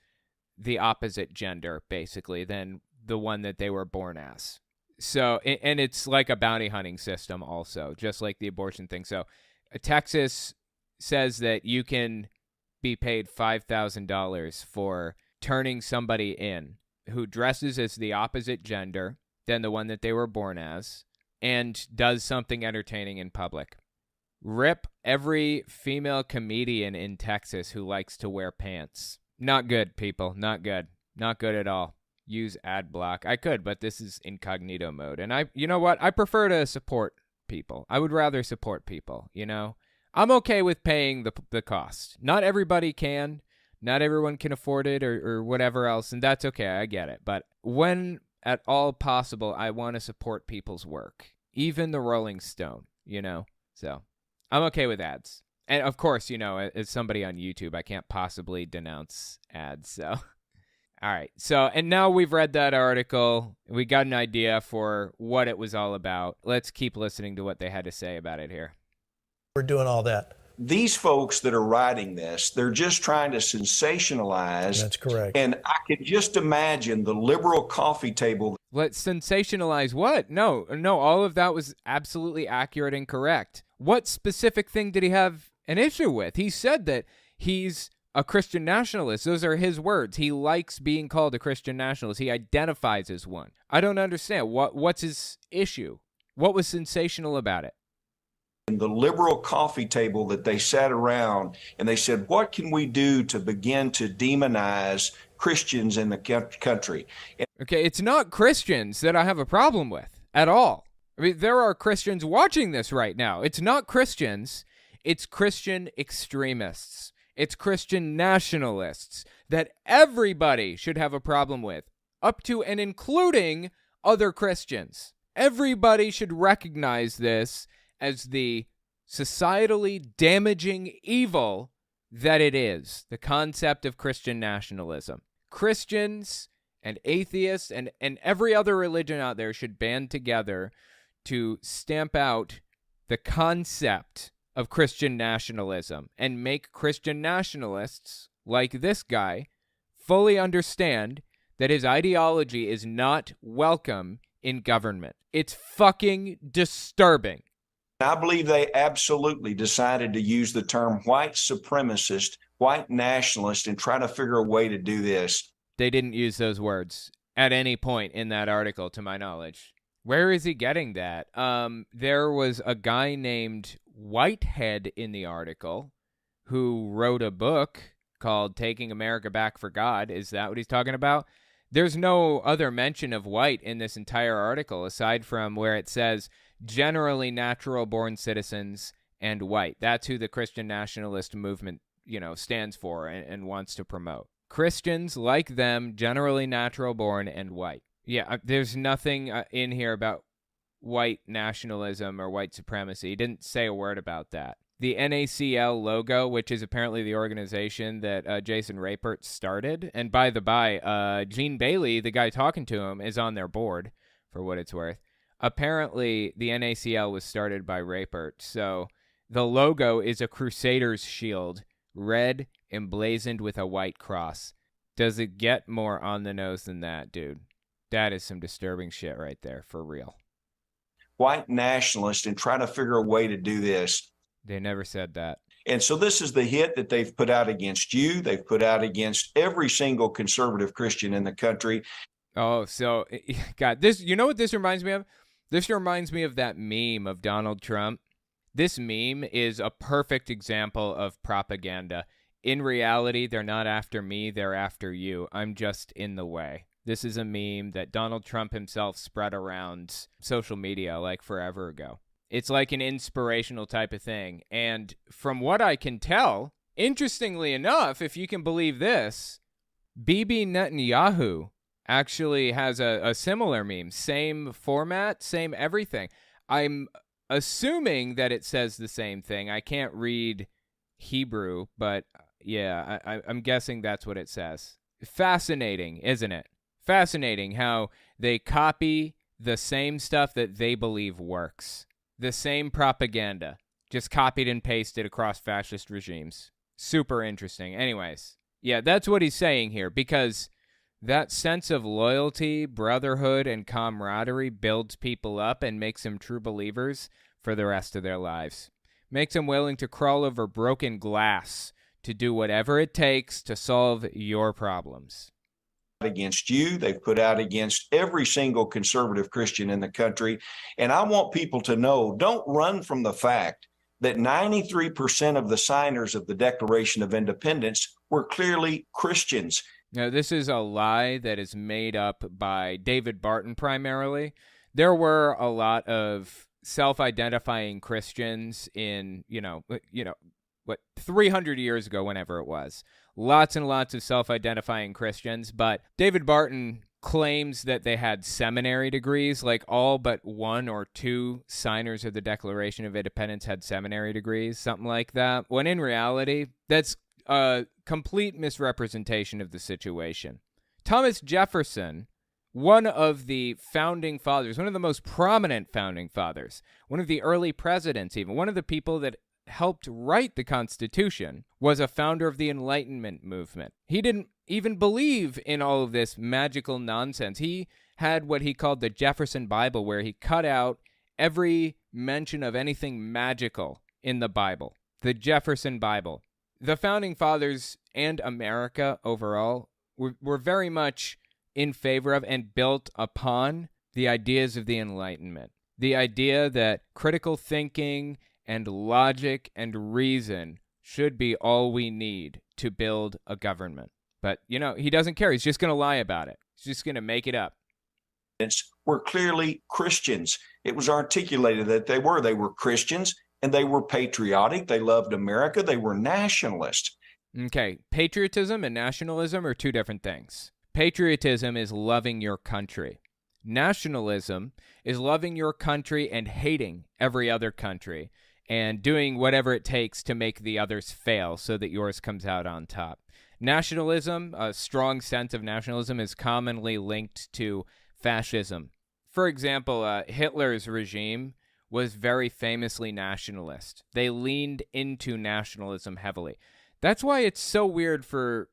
the opposite gender, basically, than the one that they were born as. So, and it's like a bounty hunting system also, just like the abortion thing. So, Texas says that you can be paid $5,000 for turning somebody in who dresses as the opposite gender than the one that they were born as and does something entertaining in public. Rip every female comedian in Texas who likes to wear pants. Not good, people. Not good. Not good at all. Use ad block. I could, but this is incognito mode. And you know what? I prefer to support people. I would rather support people, I'm okay with paying the cost. Not everybody can. Not everyone can afford it or whatever else, and that's okay. I get it. But when at all possible, I want to support people's work. Even the Rolling Stone, So I'm okay with ads. And of course, as somebody on YouTube, I can't possibly denounce ads, so... All right, and now we've read that article. We got an idea for what it was all about. Let's keep listening to what they had to say about it here. We're doing all that. These folks that are writing this, they're just trying to sensationalize. That's correct. And I could just imagine the liberal coffee table Let's sensationalize what? No, all of that was absolutely accurate and correct. What specific thing did he have an issue with? He said that he's a Christian nationalist. Those are his words. He likes being called a Christian nationalist. He identifies as one. I don't understand. What's his issue? What was sensational about it? The liberal coffee table that they sat around and they said, what can we do to begin to demonize Christians in the country? Okay, it's not Christians that I have a problem with at all. I mean, there are Christians watching this right now. It's not Christians. It's Christian extremists. It's Christian nationalists that everybody should have a problem with, up to and including other Christians. Everybody should recognize this as the societally damaging evil that it is, the concept of Christian nationalism. Christians and atheists and every other religion out there should band together to stamp out the concept of Christian nationalism and make Christian nationalists, like this guy, fully understand that his ideology is not welcome in government. It's fucking disturbing. I believe they absolutely decided to use the term white supremacist, white nationalist, and try to figure a way to do this. They didn't use those words at any point in that article, to my knowledge. Where is he getting that? There was a guy named Whitehead in the article who wrote a book called Taking America Back for God. Is that what he's talking about? There's no other mention of white in this entire article aside from where it says generally natural-born citizens and white. That's who the Christian nationalist movement, stands for and wants to promote. Christians, like them, generally natural-born and white. Yeah, there's nothing in here about white nationalism or white supremacy. He didn't say a word about that. The NACL logo, which is apparently the organization that Jason Rapert started, and by the by, Gene Bailey, the guy talking to him, is on their board, for what it's worth. Apparently, the NACL was started by Rapert, so the logo is a crusader's shield, red, emblazoned with a white cross. Does it get more on the nose than that, dude? That is some disturbing shit right there, for real. White nationalist and try to figure a way to do this. They never said that. And so this is the hit that they've put out against you. They've put out against every single conservative Christian in the country. Oh, so, God, this, you know what this reminds me of? This reminds me of that meme of Donald Trump. This meme is a perfect example of propaganda. In reality, they're not after me, they're after you. I'm just in the way. This is a meme that Donald Trump himself spread around social media like forever ago. It's like an inspirational type of thing. And from what I can tell, interestingly enough, if you can believe this, Bibi Netanyahu actually has a similar meme. Same format, same everything. I'm assuming that it says the same thing. I can't read Hebrew, but yeah, I'm guessing that's what it says. Fascinating, isn't it? Fascinating how they copy the same stuff that they believe works. The same propaganda, just copied and pasted across fascist regimes. Super interesting. Anyways, yeah, that's what he's saying here, because that sense of loyalty, brotherhood, and camaraderie builds people up and makes them true believers for the rest of their lives. Makes them willing to crawl over broken glass to do whatever it takes to solve your problems. Against you, they've put out against every single conservative Christian in the country. And I want people to know, don't run from the fact that 93% of the signers of the Declaration of Independence were clearly Christians. Now, this is a lie that is made up by David Barton primarily. There were a lot of self-identifying Christians in, 300 years ago, whenever it was. Lots and lots of self-identifying Christians, but David Barton claims that they had seminary degrees, like all but one or two signers of the Declaration of Independence had seminary degrees, something like that, when in reality, that's a complete misrepresentation of the situation. Thomas Jefferson, one of the founding fathers, one of the most prominent founding fathers, one of the early presidents even, one of the people that helped write the Constitution, was a founder of the Enlightenment movement. He didn't even believe in all of this magical nonsense. He had what he called the Jefferson Bible, where he cut out every mention of anything magical in the Bible. The Jefferson Bible. The Founding Fathers and America overall were very much in favor of and built upon the ideas of the Enlightenment. The idea that critical thinking and logic and reason should be all we need to build a government. But, he doesn't care. He's just going to lie about it. He's just going to make it up. Were clearly Christians. It was articulated that they were Christians, and they were patriotic. They loved America. They were nationalists. Okay, patriotism and nationalism are two different things. Patriotism is loving your country. Nationalism is loving your country and hating every other country and doing whatever it takes to make the others fail so that yours comes out on top. Nationalism, a strong sense of nationalism, is commonly linked to fascism. For example, Hitler's regime was very famously nationalist. They leaned into nationalism heavily. That's why it's so weird for,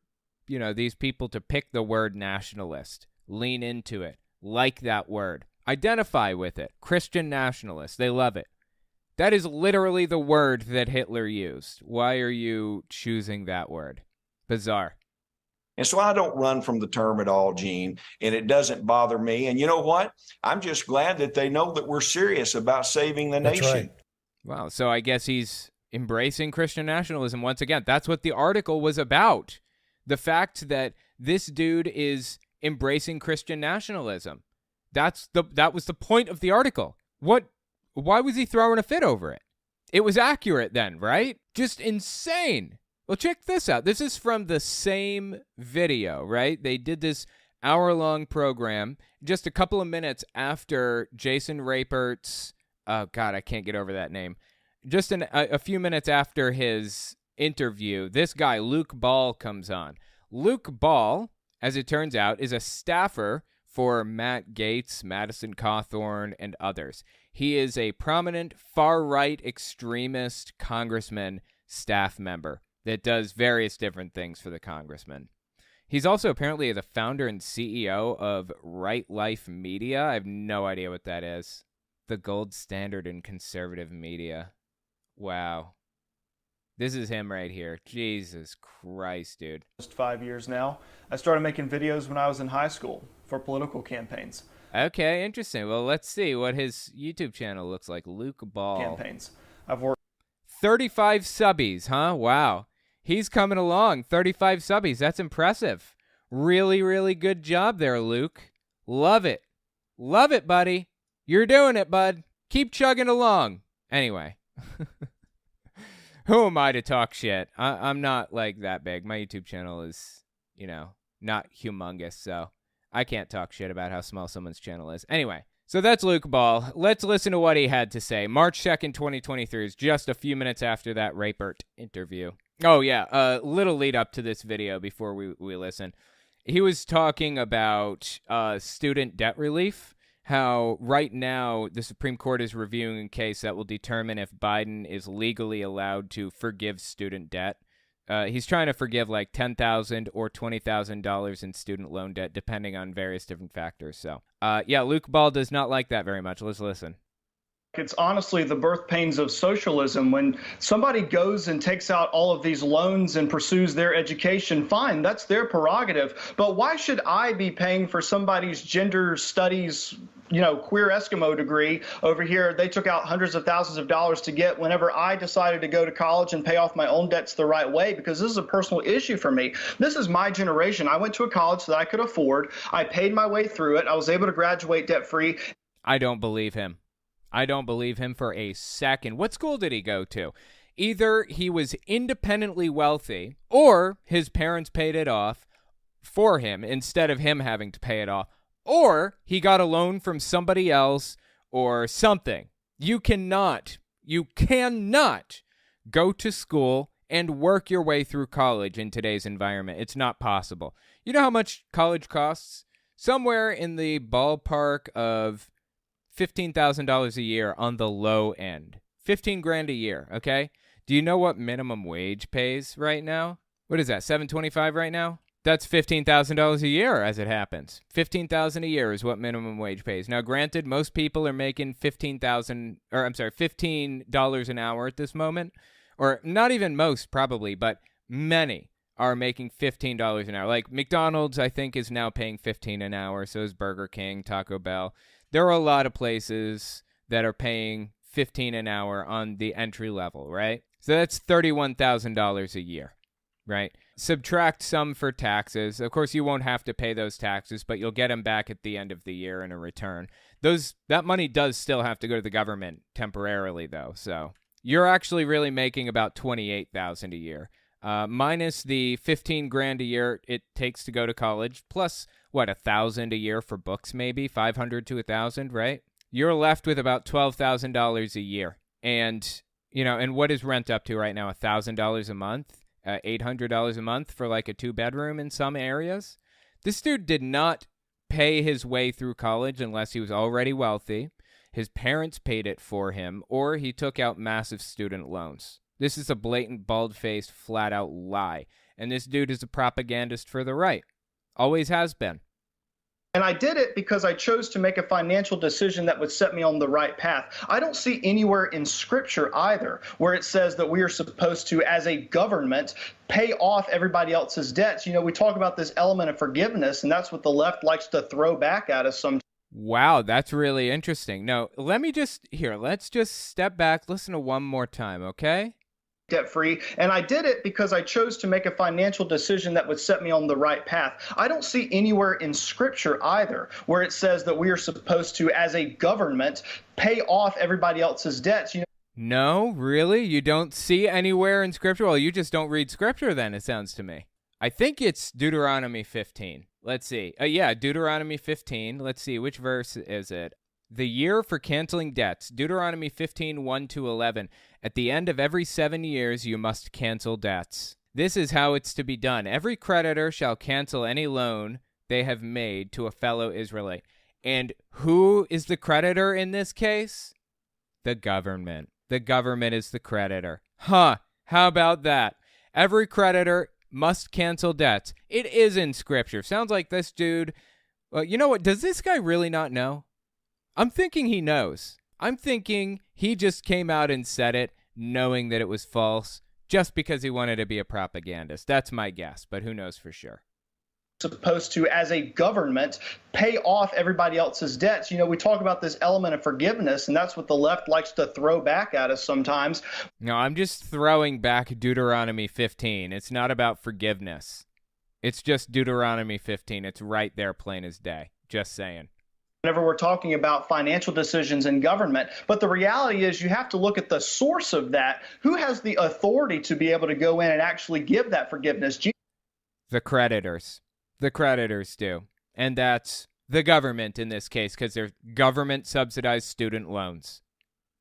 these people to pick the word nationalist, lean into it, like that word, identify with it. Christian nationalist, they love it. That is literally the word that Hitler used. Why are you choosing that word? Bizarre. And so I don't run from the term at all, Gene, and it doesn't bother me. And you know what? I'm just glad that they know that we're serious about saving the nation. Right. Wow, so I guess he's embracing Christian nationalism once again. That's what the article was about. The fact that this dude is embracing Christian nationalism. That was the point of the article. Why was he throwing a fit over it? It was accurate then, right? Just insane. Well, check this out. This is from the same video, right? They did this hour-long program just a couple of minutes after Jason Rapert's, oh, God, I can't get over that name. Just a few minutes after his interview, this guy, Luke Ball, comes on. Luke Ball, as it turns out, is a staffer for Matt Gaetz, Madison Cawthorn, and others. He is a prominent far-right extremist congressman staff member that does various different things for the congressman. He's also apparently the founder and CEO of Right Life Media. I have no idea what that is. The gold standard in conservative media. Wow. This is him right here. Jesus Christ, dude. Just 5 years now. I started making videos when I was in high school for political campaigns. Okay, interesting. Well, let's see what his YouTube channel looks like. Luke Ball. I've worked 35 subbies, huh? Wow. He's coming along. 35 subbies. That's impressive. Really, really good job there, Luke. Love it. Love it, buddy. You're doing it, bud. Keep chugging along. Anyway. Who am I to talk shit? I'm not like that big. My YouTube channel is, not humongous, so I can't talk shit about how small someone's channel is. Anyway, so that's Luke Ball. Let's listen to what he had to say. March 2nd, 2023 is just a few minutes after that Rapert interview. Oh, yeah, a little lead up to this video before we listen. He was talking about student debt relief, how right now the Supreme Court is reviewing a case that will determine if Biden is legally allowed to forgive student debt. He's trying to forgive like $10,000 or $20,000 in student loan debt, depending on various different factors. So, yeah, Luke Ball does not like that very much. Let's listen. It's honestly the birth pains of socialism. When somebody goes and takes out all of these loans and pursues their education, fine, that's their prerogative. But why should I be paying for somebody's gender studies, queer Eskimo degree over here? They took out hundreds of thousands of dollars to get whenever I decided to go to college and pay off my own debts the right way, because this is a personal issue for me. This is my generation. I went to a college that I could afford. I paid my way through it. I was able to graduate debt-free. I don't believe him. I don't believe him for a second. What school did he go to? Either he was independently wealthy or his parents paid it off for him instead of him having to pay it off, or he got a loan from somebody else or something. You cannot go to school and work your way through college in today's environment. It's not possible. You know how much college costs? Somewhere in the ballpark of $15,000 a year on the low end. $15,000 a year, okay? Do you know what minimum wage pays right now? What is that, $7.25 right now? That's $15,000 a year as it happens. $15,000 a year is what minimum wage pays. Now, granted, most people are making $15 an hour at this moment. Or not even most, probably, but many are making $15 an hour. Like McDonald's, I think, is now paying $15 an hour. So is Burger King, Taco Bell. There are a lot of places that are paying $15 an hour on the entry level, right? So that's $31,000 a year, right? Subtract some for taxes. Of course, you won't have to pay those taxes, but you'll get them back at the end of the year in a return. That money does still have to go to the government temporarily, though. So you're actually really making about $28,000 a year, minus the $15,000 a year it takes to go to college, plus what, $1,000 a year for books, maybe $500 to $1,000, right? You're left with about $12,000 a year, and what is rent up to right now? $1,000 a month. $800 a month for like a 2-bedroom in some areas. This dude did not pay his way through college unless he was already wealthy. His parents paid it for him, or he took out massive student loans. This is a blatant, bald-faced, flat-out lie. And this dude is a propagandist for the right. Always has been. And I did it because I chose to make a financial decision that would set me on the right path. I don't see anywhere in Scripture either where it says that we are supposed to, as a government, pay off everybody else's debts. We talk about this element of forgiveness, and that's what the left likes to throw back at us sometimes. Wow, that's really interesting. No, let's just step back, listen to one more time, okay? Debt-free, and I did it because I chose to make a financial decision that would set me on the right path. I don't see anywhere in Scripture either where it says that we are supposed to, as a government, pay off everybody else's debts. No, really? You don't see anywhere in Scripture? Well, you just don't read Scripture then, it sounds to me. I think it's Deuteronomy 15. Let's see. Deuteronomy 15. Let's see, which verse is it? The year for canceling debts, Deuteronomy 15, 1-11. At the end of every 7 years, you must cancel debts. This is how it's to be done. Every creditor shall cancel any loan they have made to a fellow Israelite. And who is the creditor in this case? The government. The government is the creditor. Huh, how about that? Every creditor must cancel debts. It is in Scripture. Sounds like this dude, well, you know what? Does this guy really not know? I'm thinking he knows. I'm thinking he just came out and said it knowing that it was false just because he wanted to be a propagandist. That's my guess, but who knows for sure. Supposed to, as a government, pay off everybody else's debts. We talk about this element of forgiveness, and that's what the left likes to throw back at us sometimes. No, I'm just throwing back Deuteronomy 15. It's not about forgiveness. It's just Deuteronomy 15. It's right there, plain as day. Just saying. Whenever we're talking about financial decisions in government. But the reality is you have to look at the source of that. Who has the authority to be able to go in and actually give that forgiveness? The creditors. The creditors do. And that's the government in this case, because they're government-subsidized student loans.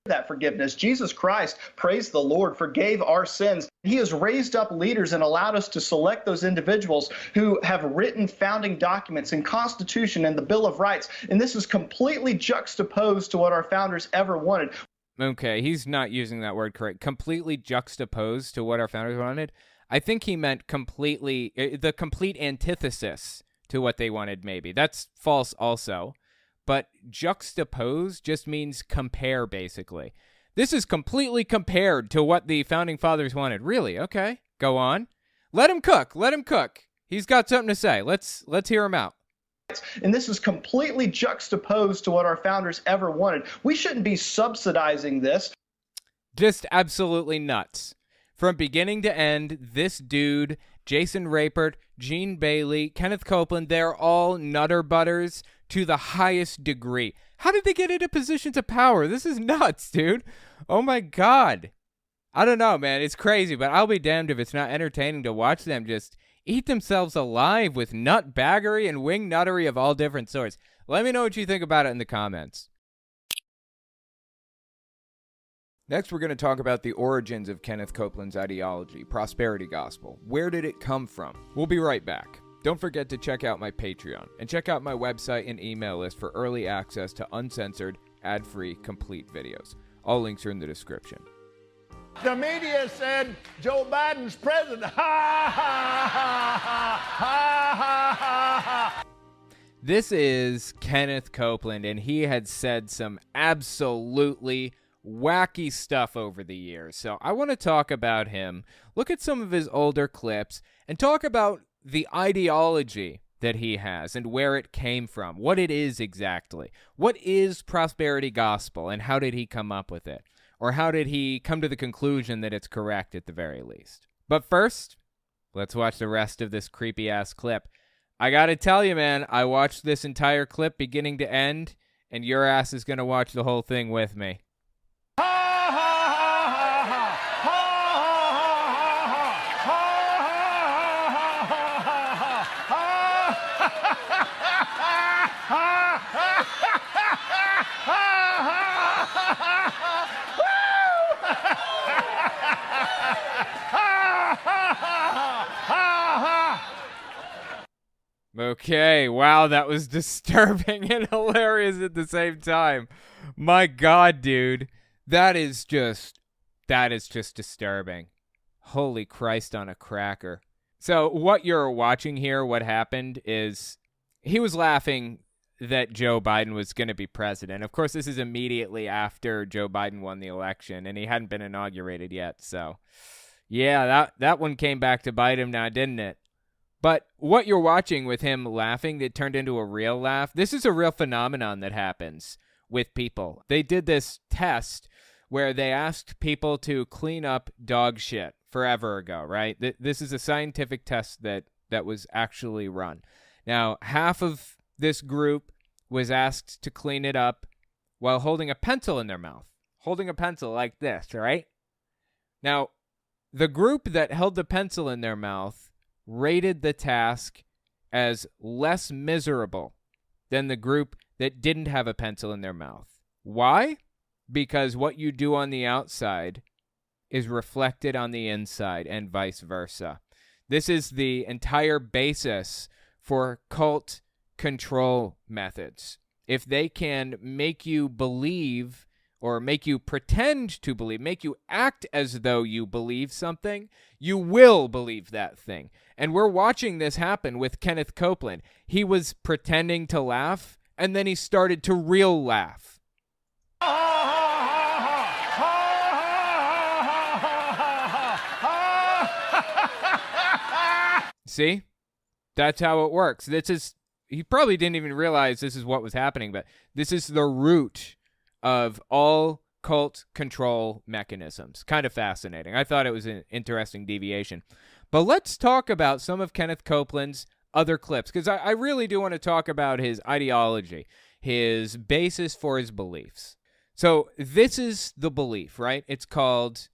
That forgiveness. Jesus Christ, praise the Lord, forgave our sins. He has raised up leaders and allowed us to select those individuals who have written founding documents and Constitution and the Bill of Rights. And this is completely juxtaposed to what our founders ever wanted. Okay, he's not using that word correct. Completely juxtaposed to what our founders wanted. I think he meant completely, the complete antithesis to what they wanted, maybe. That's false also. But juxtapose just means compare, basically. This is completely compared to what the founding fathers wanted. Really? Okay. Go on. Let him cook. Let him cook. He's got something to say. Let's hear him out. And this is completely juxtaposed to what our founders ever wanted. We shouldn't be subsidizing this. Just absolutely nuts. From beginning to end, this dude, Jason Rapert, Gene Bailey, Kenneth Copeland, they're all nutter butters to the highest degree. How did they get into positions of power? This is nuts, dude. Oh my God. I don't know, man. It's crazy, but I'll be damned if it's not entertaining to watch them just eat themselves alive with nut baggery and wing nuttery of all different sorts. Let me know what you think about it in the comments. Next, we're going to talk about the origins of Kenneth Copeland's ideology, prosperity gospel. Where did it come from? We'll be right back. Don't forget to check out my Patreon and check out my website and email list for early access to uncensored, ad-free, complete videos. All links are in the description. The media said Joe Biden's president. Ha, ha, ha, ha, ha, ha, ha. This is Kenneth Copeland, and he had said some absolutely wacky stuff over the years. So I want to talk about him, look at some of his older clips, and talk about the ideology that he has and where it came from, what it is exactly. What is prosperity gospel, and how did he come up with it? Or how did he come to the conclusion that it's correct at the very least? But first, let's watch the rest of this creepy-ass clip. I gotta tell you, man, I watched this entire clip beginning to end, and your ass is gonna watch the whole thing with me. Okay, wow, that was disturbing and hilarious at the same time. My God, dude, that is just disturbing. Holy Christ on a cracker. So what you're watching here, what happened is he was laughing that Joe Biden was going to be president. Of course, this is immediately after Joe Biden won the election, and he hadn't been inaugurated yet. So, yeah, that one came back to bite him now, didn't it? But what you're watching with him laughing that turned into a real laugh, this is a real phenomenon that happens with people. They did this test where they asked people to clean up dog shit forever ago, right? This is a scientific test that was actually run. Now, half of this group was asked to clean it up while holding a pencil in their mouth. Holding a pencil like this, right? Now, the group that held the pencil in their mouth rated the task as less miserable than the group that didn't have a pencil in their mouth. Why? Because what you do on the outside is reflected on the inside and vice versa. This is the entire basis for cult control methods. If they can make you believe or make you pretend to believe, make you act as though you believe something, you will believe that thing. And we're watching this happen with Kenneth Copeland. He was pretending to laugh, and then he started to real laugh. See? That's how it works. He probably didn't even realize this is what was happening, but this is the root of all cult control mechanisms. Kind of fascinating. I thought it was an interesting deviation. But let's talk about some of Kenneth Copeland's other clips, because I really do want to talk about his ideology, his basis for his beliefs. So this is the belief, right? It's called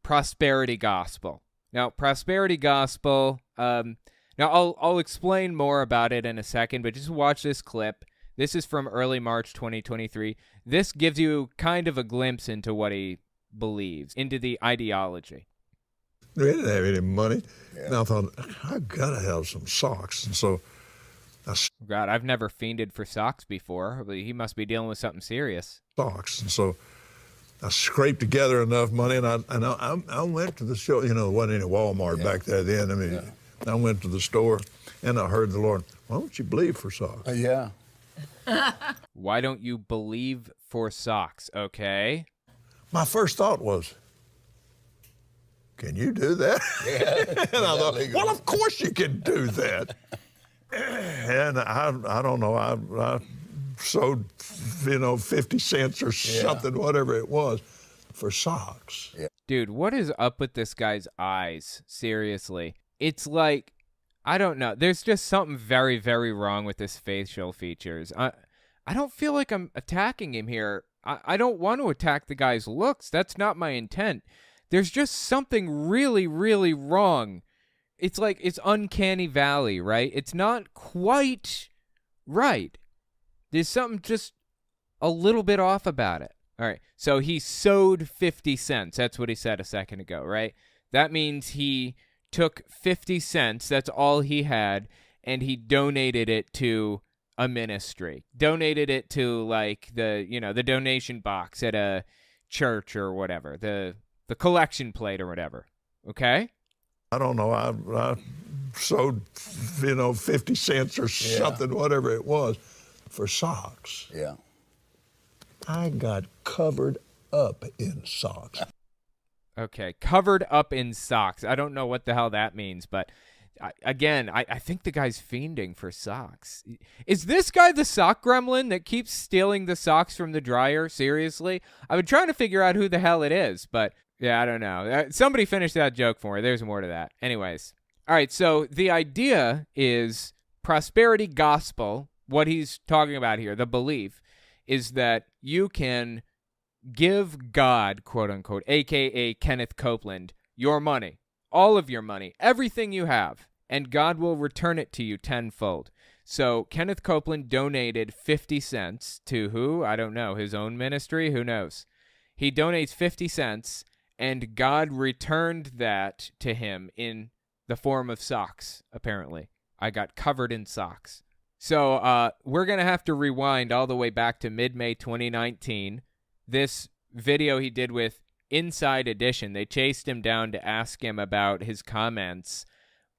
prosperity gospel. Now, prosperity gospel, now I'll explain more about it in a second, but just watch this clip. This is from early March 2023. This gives you kind of a glimpse into what he believes, into the ideology. We didn't have any money. Yeah. And I thought, I gotta have some socks. And so God, I've never fiended for socks before. He must be dealing with something serious. Socks. And so I scraped together enough money, and I went to the show. You know, there wasn't any Walmart back there then. I mean, I went to the store, and I heard the Lord, why don't you believe for socks? Yeah. Why don't you believe for socks, okay? My first thought was, can you do that? Yeah. And I thought, well, of course you can do that. And I don't know, I sewed, 50 cents or something, whatever it was, for socks. Yeah. Dude, what is up with this guy's eyes? Seriously. It's like, I don't know. There's just something very, very wrong with his facial features. I don't feel like I'm attacking him here. I don't want to attack the guy's looks. That's not my intent. There's just something really, really wrong. It's like it's uncanny valley, right? It's not quite right. There's something just a little bit off about it. All right, so he sewed 50 cents. That's what he said a second ago, right? That means he took 50 cents, that's all he had, and he donated it to a ministry. Donated it to, like, the donation box at a church or whatever, the the collection plate or whatever. Okay? I don't know. I sold, 50 cents or something, whatever it was, for socks. Yeah. I got covered up in socks. Okay, covered up in socks. I don't know what the hell that means, but I think the guy's fiending for socks. Is this guy the sock gremlin that keeps stealing the socks from the dryer? Seriously? I've been trying to figure out who the hell it is, but yeah, I don't know. Somebody finish that joke for me. There's more to that. Anyways. All right, so the idea is prosperity gospel. What he's talking about here, the belief, is that you can give God, quote unquote, a.k.a. Kenneth Copeland, your money, all of your money, everything you have, and God will return it to you tenfold. So Kenneth Copeland donated 50 cents to who? I don't know. His own ministry? Who knows? He donates 50 cents, and God returned that to him in the form of socks, apparently. I got covered in socks. So we're going to have to rewind all the way back to mid-May 2019. This video he did with Inside Edition, they chased him down to ask him about his comments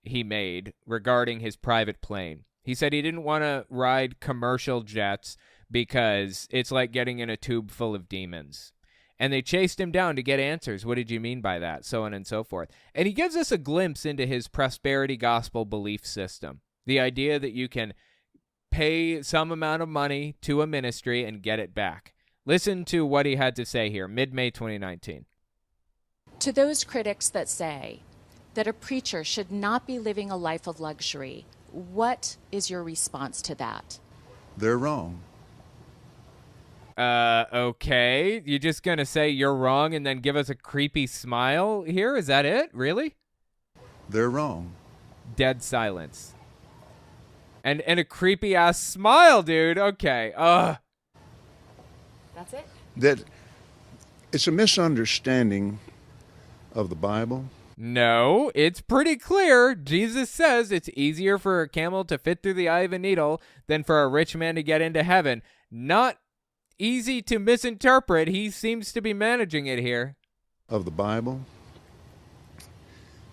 he made regarding his private plane. He said he didn't want to ride commercial jets because it's like getting in a tube full of demons. And they chased him down to get answers. What did you mean by that? So on and so forth. And he gives us a glimpse into his prosperity gospel belief system. The idea that you can pay some amount of money to a ministry and get it back. Listen to what he had to say here, mid-May 2019. To those critics that say that a preacher should not be living a life of luxury, what is your response to that? They're wrong. Okay. You just gonna say you're wrong and then give us a creepy smile here? Is that it? Really? They're wrong. Dead silence. And a creepy ass smile, dude. Okay. That's it? That it's a misunderstanding of the Bible. No, it's pretty clear. Jesus says it's easier for a camel to fit through the eye of a needle than for a rich man to get into heaven. Not easy to misinterpret. He seems to be managing it here. Of the Bible.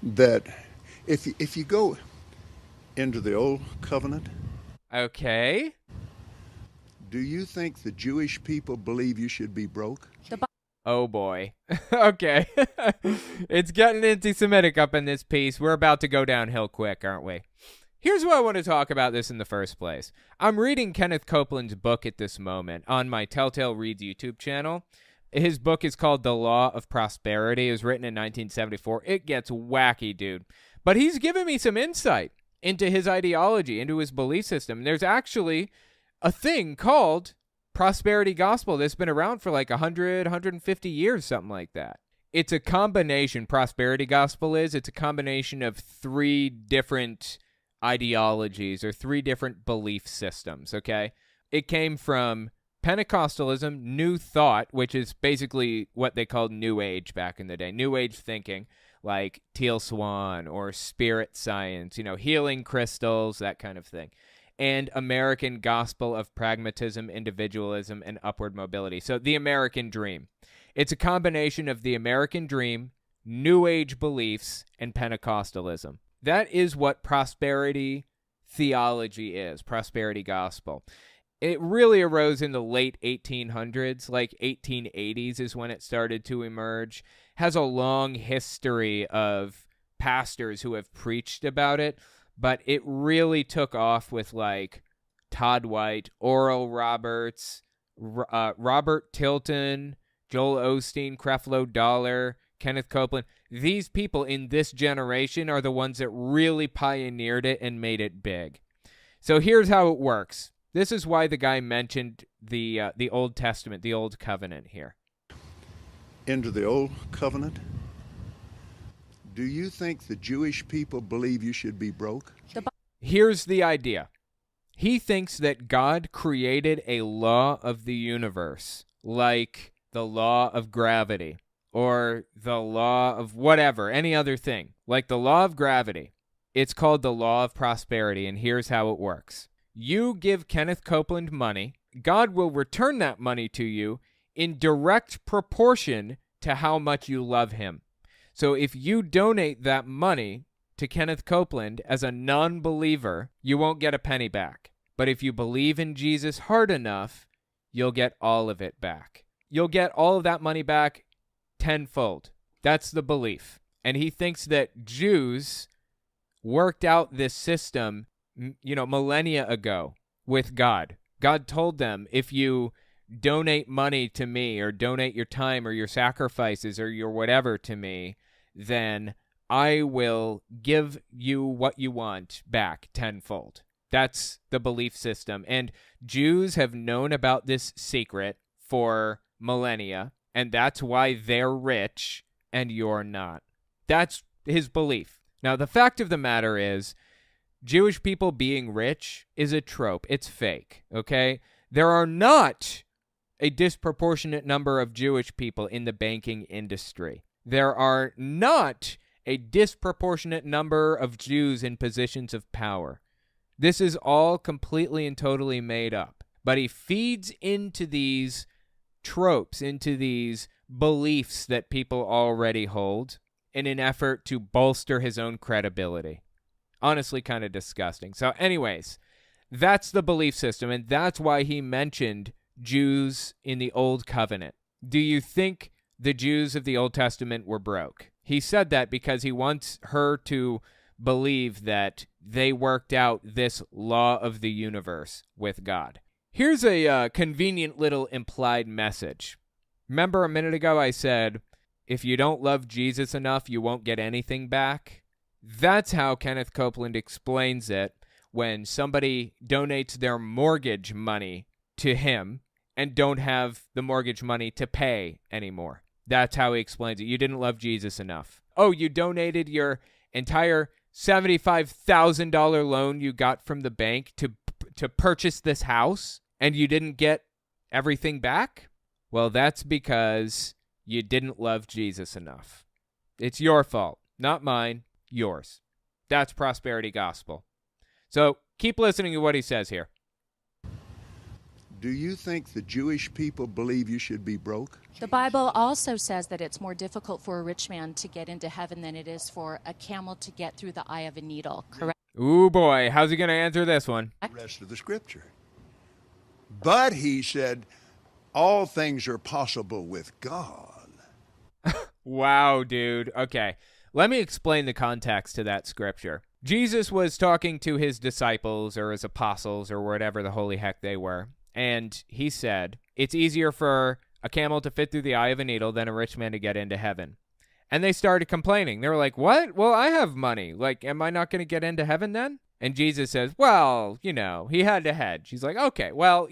That if you go into the Old Covenant. Okay. Do you think the Jewish people believe you should be broke? Oh boy. Okay. It's getting anti-Semitic up in this piece. We're about to go downhill quick, aren't we? Here's why I want to talk about this in the first place. I'm reading Kenneth Copeland's book at this moment on my Telltale Reads YouTube channel. His book is called The Law of Prosperity. It was written in 1974. It gets wacky, dude. But he's given me some insight into his ideology, into his belief system. There's actually a thing called prosperity gospel that's been around for like 100, 150 years, something like that. It's a combination, prosperity gospel is, it's a combination of three different ideologies or three different belief systems, okay? It came from Pentecostalism, New Thought, which is basically what they called New Age back in the day. New Age thinking, like Teal Swan or spirit science, healing crystals, that kind of thing. And American gospel of pragmatism, individualism, and upward mobility. So the American dream. It's a combination of the American dream, New Age beliefs, and Pentecostalism. That is what prosperity theology is, prosperity gospel. It really arose in the late 1800s, like 1880s is when it started to emerge. Has a long history of pastors who have preached about it. But it really took off with like Todd White, Oral Roberts, Robert Tilton, Joel Osteen, Creflo Dollar, Kenneth Copeland. These people in this generation are the ones that really pioneered it and made it big. So here's how it works. This is why the guy mentioned the Old Testament, the Old Covenant here. Into the Old Covenant. Do you think the Jewish people believe you should be broke? Here's the idea. He thinks that God created a law of the universe, like the law of gravity, or the law of whatever, any other thing, like the law of gravity. It's called the law of prosperity, and here's how it works. You give Kenneth Copeland money, God will return that money to you in direct proportion to how much you love him. So if you donate that money to Kenneth Copeland as a non-believer, you won't get a penny back. But if you believe in Jesus hard enough, you'll get all of it back. You'll get all of that money back tenfold. That's the belief. And he thinks that Jews worked out this system, millennia ago with God. God told them, if you donate money to me or donate your time or your sacrifices or your whatever to me, then I will give you what you want back tenfold. That's the belief system. And Jews have known about this secret for millennia, and that's why they're rich and you're not. That's his belief. Now, the fact of the matter is, Jewish people being rich is a trope. It's fake, okay? There are not a disproportionate number of Jewish people in the banking industry. There are not a disproportionate number of Jews in positions of power. This is all completely and totally made up. But he feeds into these tropes, into these beliefs that people already hold in an effort to bolster his own credibility. Honestly, kind of disgusting. So anyways, that's the belief system, and that's why he mentioned Jews in the Old Covenant. Do you think the Jews of the Old Testament were broke? He said that because he wants her to believe that they worked out this law of the universe with God. Here's a convenient little implied message. Remember a minute ago I said, if you don't love Jesus enough, you won't get anything back? That's how Kenneth Copeland explains it when somebody donates their mortgage money to him and don't have the mortgage money to pay anymore. That's how he explains it. You didn't love Jesus enough. Oh, you donated your entire $75,000 loan you got from the bank to purchase this house, and you didn't get everything back? Well, that's because you didn't love Jesus enough. It's your fault, not mine, yours. That's prosperity gospel. So keep listening to what he says here. Do you think the Jewish people believe you should be broke? The Bible also says that it's more difficult for a rich man to get into heaven than it is for a camel to get through the eye of a needle, correct? Ooh, boy. How's he going to answer this one? The rest of the scripture. But he said, all things are possible with God. Wow, dude. Okay. Let me explain the context to that scripture. Jesus was talking to his disciples or his apostles or whatever the holy heck they were. And he said, it's easier for a camel to fit through the eye of a needle than a rich man to get into heaven. And they started complaining. They were like, what? Well, I have money. Like, am I not going to get into heaven then? And Jesus says, well, he had to hedge. He's like, okay, well,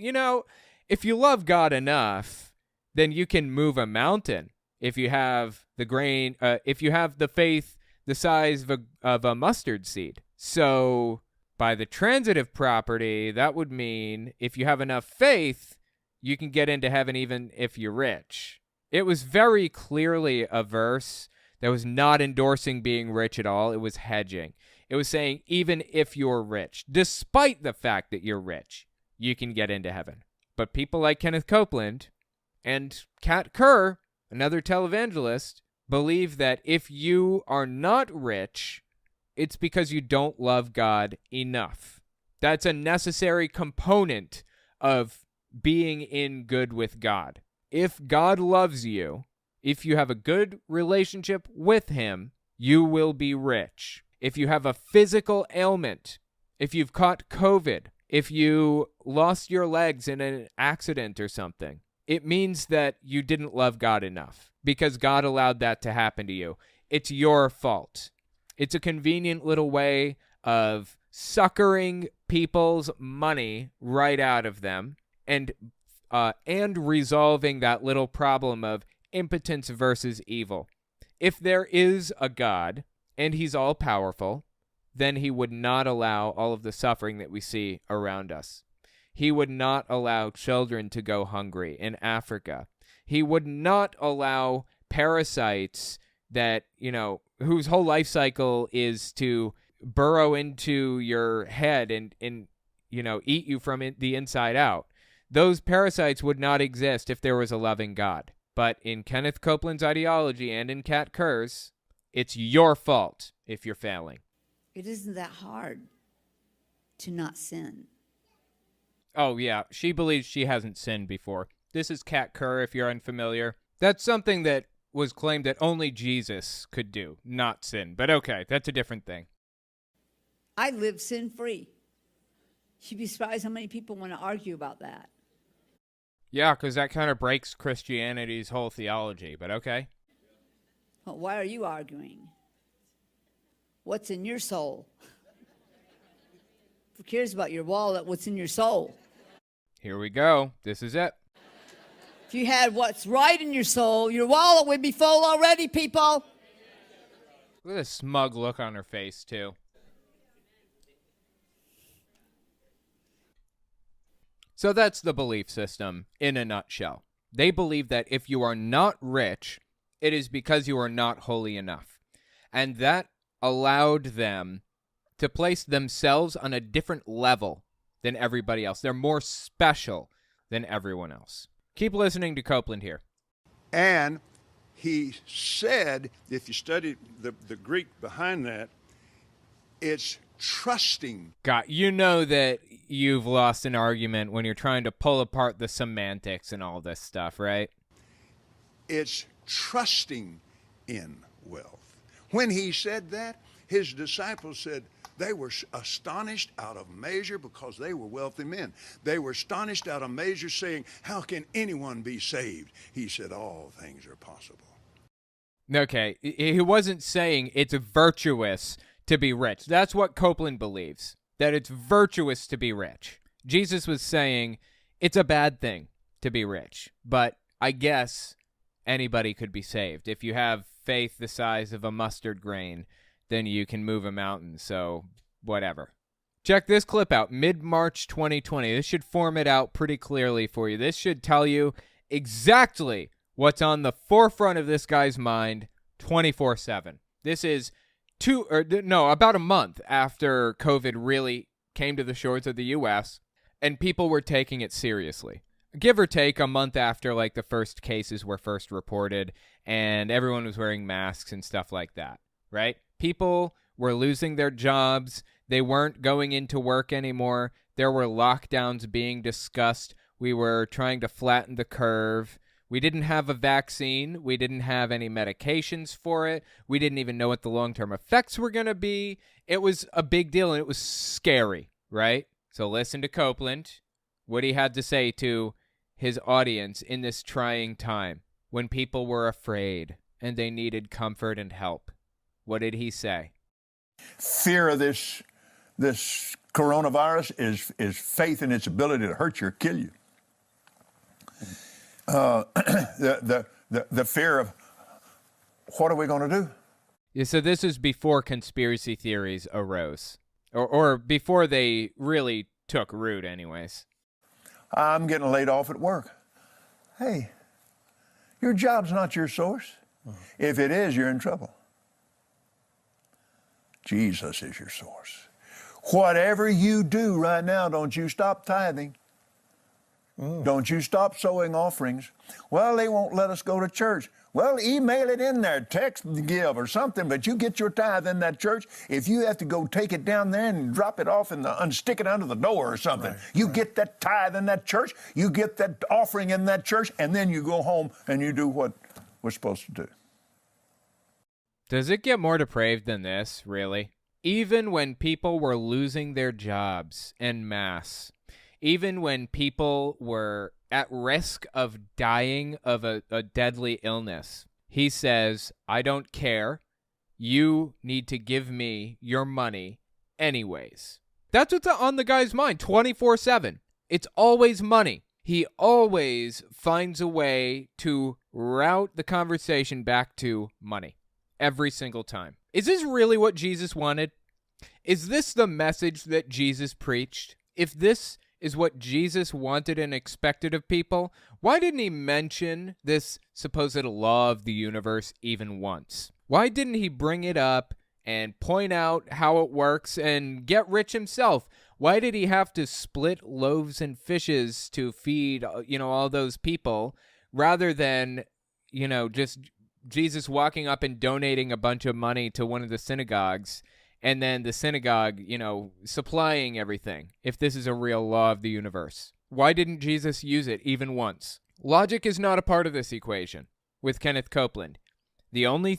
if you love God enough, then you can move a mountain. If you have if you have the faith the size of a mustard seed. So by the transitive property, that would mean if you have enough faith, you can get into heaven even if you're rich. It was very clearly a verse that was not endorsing being rich at all. It was hedging. It was saying even if you're rich, despite the fact that you're rich, you can get into heaven. But people like Kenneth Copeland and Kat Kerr, another televangelist, believe that if you are not rich, it's because you don't love God enough. That's a necessary component of being in good with God. If God loves you, if you have a good relationship with him, you will be rich. If you have a physical ailment, if you've caught COVID, if you lost your legs in an accident or something, it means that you didn't love God enough because God allowed that to happen to you. It's your fault. It's a convenient little way of suckering people's money right out of them and resolving that little problem of impotence versus evil. If there is a God and he's all powerful, then he would not allow all of the suffering that we see around us. He would not allow children to go hungry in Africa. He would not allow parasites that, whose whole life cycle is to burrow into your head and eat you from the inside out. Those parasites would not exist if there was a loving God. But in Kenneth Copeland's ideology and in Kat Kerr's, it's your fault if you're failing. It isn't that hard to not sin. Oh, yeah. She believes she hasn't sinned before. This is Kat Kerr, if you're unfamiliar. That's something that was claimed that only Jesus could do, not sin. But okay, that's a different thing. I live sin-free. You'd be surprised how many people want to argue about that. Yeah, because that kind of breaks Christianity's whole theology, but okay. Well, why are you arguing? What's in your soul? Who cares about your wallet? What's in your soul? Here we go. This is it. If you had what's right in your soul, your wallet would be full already, people. Look at the smug look on her face, too. So that's the belief system in a nutshell. They believe that if you are not rich, it is because you are not holy enough. And that allowed them to place themselves on a different level than everybody else. They're more special than everyone else. Keep listening to Copeland here. And he said, if you study the Greek behind that, it's trusting. God, you know that you've lost an argument when you're trying to pull apart the semantics and all this stuff, right? It's trusting in wealth. When he said that, his disciples said they were astonished out of measure because they were wealthy men. They were astonished out of measure, saying, how can anyone be saved? He said, all things are possible. Okay, he wasn't saying it's virtuous to be rich. That's what Copeland believes, that it's virtuous to be rich. Jesus was saying it's a bad thing to be rich, but I guess anybody could be saved. If you have faith the size of a mustard grain, then you can move a mountain, so whatever. Check this clip out, mid-March 2020. This should form it out pretty clearly for you. This should tell you exactly what's on the forefront of this guy's mind 24/7. This is about a month after COVID really came to the shores of the U.S., and people were taking it seriously. Give or take a month after, like, the first cases were first reported, and everyone was wearing masks and stuff like that, right? People were losing their jobs. They weren't going into work anymore. There were lockdowns being discussed. We were trying to flatten the curve. We didn't have a vaccine. We didn't have any medications for it. We didn't even know what the long-term effects were going to be. It was a big deal, and it was scary, right? So listen to Copeland, what he had to say to his audience in this trying time when people were afraid and they needed comfort and help. What did he say? Fear of this coronavirus is faith in its ability to hurt you or kill you. The fear of what are we going to do? Yeah, so this is before conspiracy theories arose, or before they really took root anyways. I'm getting laid off at work. Hey, your job's not your source. If it is, you're in trouble. Jesus is your source. Whatever you do right now, don't you stop tithing. Don't you stop sowing offerings. Well, they won't let us go to church. Well, email it in there, text give or something, but you get your tithe in that church. If you have to go take it down there and drop it off and stick it under the door or something, get that tithe in that church, you get that offering in that church, and then you go home and you do what we're supposed to do. Does it get more depraved than this, really? Even when people were losing their jobs en masse, even when people were at risk of dying of a deadly illness, he says, I don't care. You need to give me your money anyways. That's what's on the guy's mind 24/7. It's always money. He always finds a way to route the conversation back to money. Every single time. Is this really what Jesus wanted? Is this the message that Jesus preached? If this is what Jesus wanted and expected of people, why didn't he mention this supposed law of the universe even once? Why didn't he bring it up and point out how it works and get rich himself? Why did he have to split loaves and fishes to feed, all those people rather than just Jesus walking up and donating a bunch of money to one of the synagogues, and then the synagogue, supplying everything, if this is a real law of the universe? Why didn't Jesus use it even once? Logic is not a part of this equation with Kenneth Copeland. The only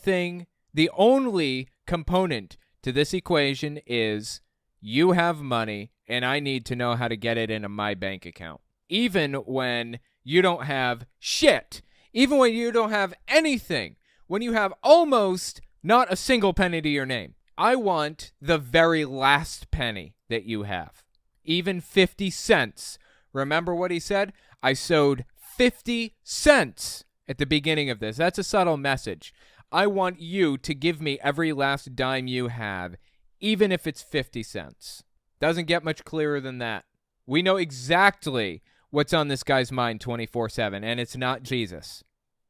component to this equation is you have money and I need to know how to get it into my bank account. Even when you don't have shit, even when you don't have anything, when you have almost not a single penny to your name. I want the very last penny that you have, even 50 cents. Remember what he said? I sowed 50 cents at the beginning of this. That's a subtle message. I want you to give me every last dime you have, even if it's 50 cents. Doesn't get much clearer than that. We know exactly what's on this guy's mind 24/7, and it's not Jesus.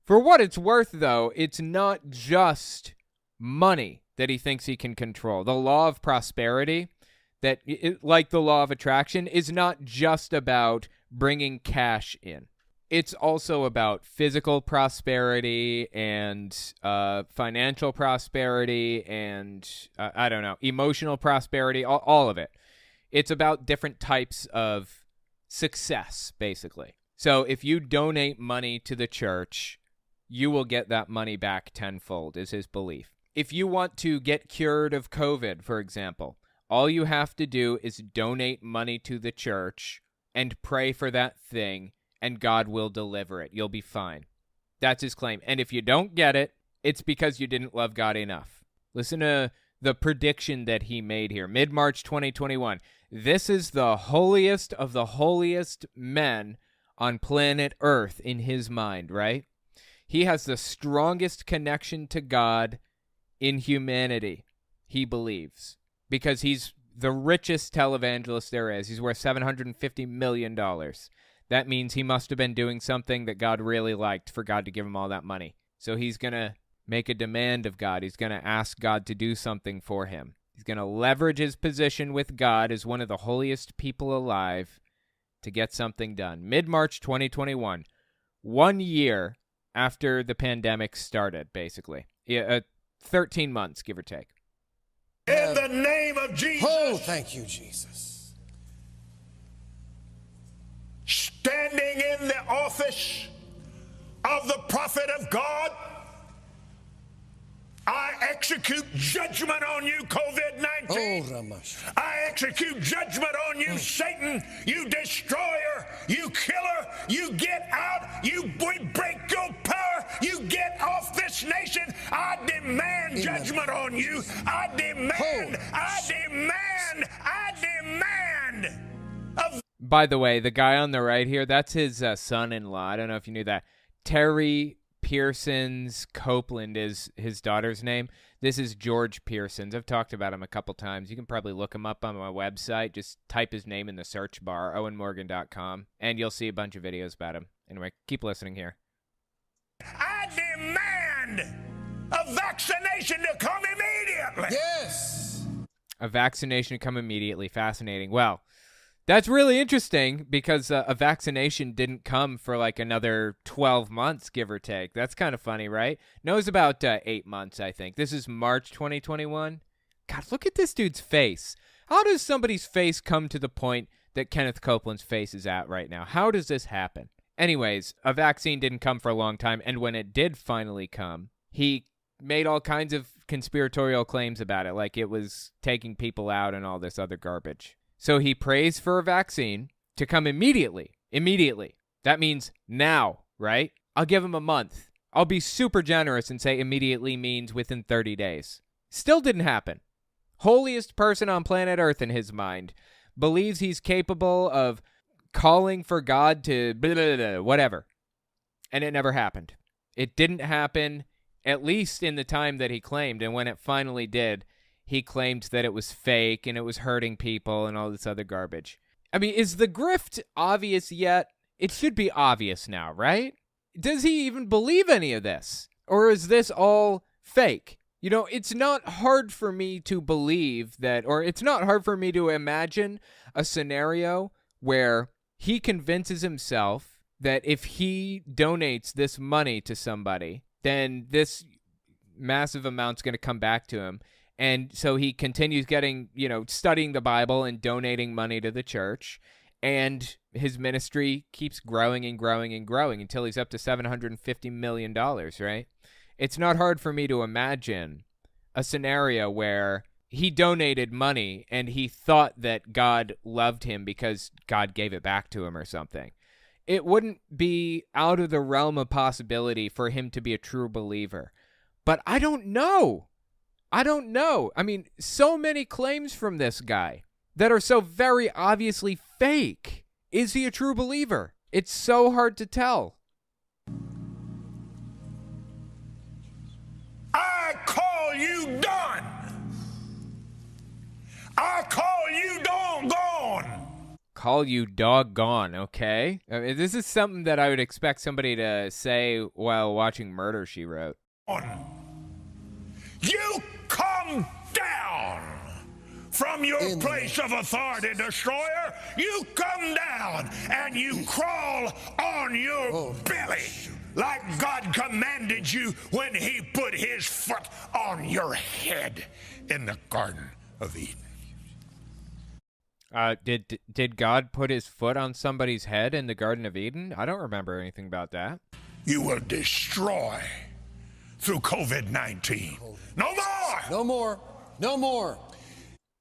For what it's worth, though, it's not just money that he thinks he can control. The law of prosperity, like the law of attraction, is not just about bringing cash in. It's also about physical prosperity and financial prosperity and, emotional prosperity, all of it. It's about different types of success, basically. So if you donate money to the church, you will get that money back tenfold, is his belief. If you want to get cured of COVID, for example, all you have to do is donate money to the church and pray for that thing, and God will deliver it. You'll be fine. That's his claim. And if you don't get it, it's because you didn't love God enough. Listen to the prediction that he made here. Mid-March 2021. This is the holiest of the holiest men on planet Earth in his mind, right? He has the strongest connection to God in humanity, he believes, because he's the richest televangelist there is. He's worth $750 million. That means he must have been doing something that God really liked for God to give him all that money. So he's going to make a demand of God. He's going to ask God to do something for him. He's going to leverage his position with God as one of the holiest people alive to get something done. Mid-March 2021, 1 year after the pandemic started, basically. 13 months, give or take. In the name of Jesus. Oh, thank you, Jesus. Standing in the office of the prophet of God, I execute judgment on you, COVID-19. Oh, Ramash. I execute judgment on you, Satan, you destroyer, you killer. You get out, we break your power, you get off this nation. I demand judgment on you. I demand. By the way, the guy on the right here, that's his son-in-law. I don't know if you knew that. Terry Pearson's Copeland is his daughter's name. This is George Pearson's. I've talked about him a couple times. You can probably look him up on my website. Just type his name in the search bar, owenmorgan.com, and you'll see a bunch of videos about him. Anyway, keep listening here. I demand a vaccination to come immediately. Yes. A vaccination to come immediately. Fascinating. Well, that's really interesting because a vaccination didn't come for like another 12 months, give or take. That's kind of funny, right? No, it was about 8 months, I think. This is March 2021. God, look at this dude's face. How does somebody's face come to the point that Kenneth Copeland's face is at right now? How does this happen? Anyways, a vaccine didn't come for a long time, and when it did finally come, he made all kinds of conspiratorial claims about it, like it was taking people out and all this other garbage. So he prays for a vaccine to come immediately. Immediately. That means now, right? I'll give him a month. I'll be super generous and say immediately means within 30 days. Still didn't happen. Holiest person on planet Earth in his mind. Believes he's capable of calling for God to blah, blah, blah, whatever. And it never happened. It didn't happen, at least in the time that he claimed. And when it finally did, he claimed that it was fake and it was hurting people and all this other garbage. I mean, is the grift obvious yet? It should be obvious now, right? Does he even believe any of this? Or is this all fake? You know, it's not hard for me to believe that, or it's not hard for me to imagine a scenario where he convinces himself that if he donates this money to somebody, then this massive amount's going to come back to him. And so he continues getting, studying the Bible and donating money to the church. And his ministry keeps growing and growing and growing until he's up to $750 million, right? It's not hard for me to imagine a scenario where he donated money and he thought that God loved him because God gave it back to him or something. It wouldn't be out of the realm of possibility for him to be a true believer. But I don't know. I mean, so many claims from this guy that are so very obviously fake. Is he a true believer? It's so hard to tell. I call you done. I call you doggone. Call you doggone, okay? I mean, this is something that I would expect somebody to say while watching Murder, She Wrote. You come down from your place of authority, destroyer. You come down and you crawl on your belly like God commanded you when he put his foot on your head in the Garden of Eden. Did God put his foot on somebody's head in the Garden of Eden? I don't remember anything about that. You will destroy through COVID-19. No more! No more! No more!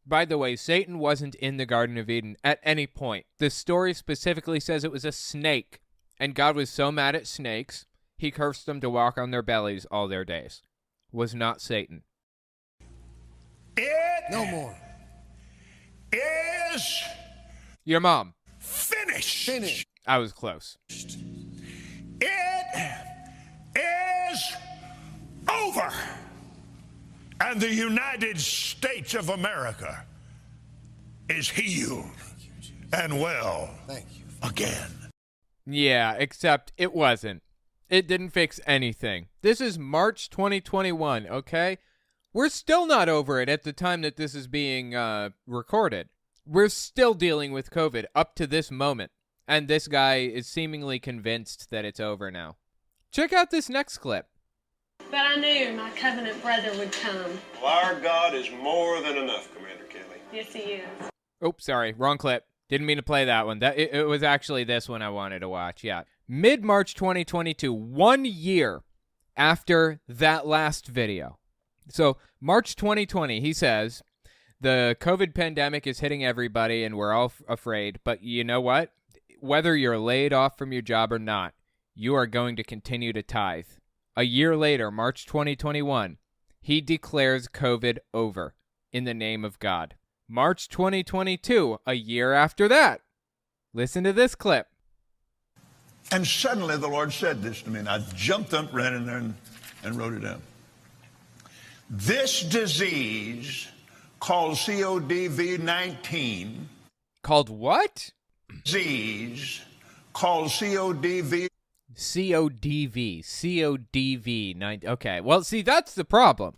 By the way, Satan wasn't in the Garden of Eden at any point. The story specifically says it was a snake, and God was so mad at snakes, he cursed them to walk on their bellies all their days. Was not Satan. No more. Is your mom. Finished. I was close. It is over. And the United States of America is healed and well again. Yeah, except it wasn't. It didn't fix anything. This is March 2021, okay? We're still not over it at the time that this is being recorded. We're still dealing with COVID up to this moment. And this guy is seemingly convinced that it's over now. Check out this next clip. But I knew my covenant brother would come. Well, our God is more than enough, Commander Kelly. Yes, he is. Oops, sorry, wrong clip. Didn't mean to play that one. It was actually this one I wanted to watch, yeah. Mid-March 2022, 1 year after that last video. So, March 2020, he says, the COVID pandemic is hitting everybody and we're all afraid, but you know what? Whether you're laid off from your job or not, you are going to continue to tithe. A year later, March 2021, he declares COVID over in the name of God. March 2022, a year after that. Listen to this clip. And suddenly the Lord said this to me, and I jumped up, ran in there, and wrote it down. This disease called COVID-19. Called what? Disease called COVID. CODV. Okay, well, see, that's the problem.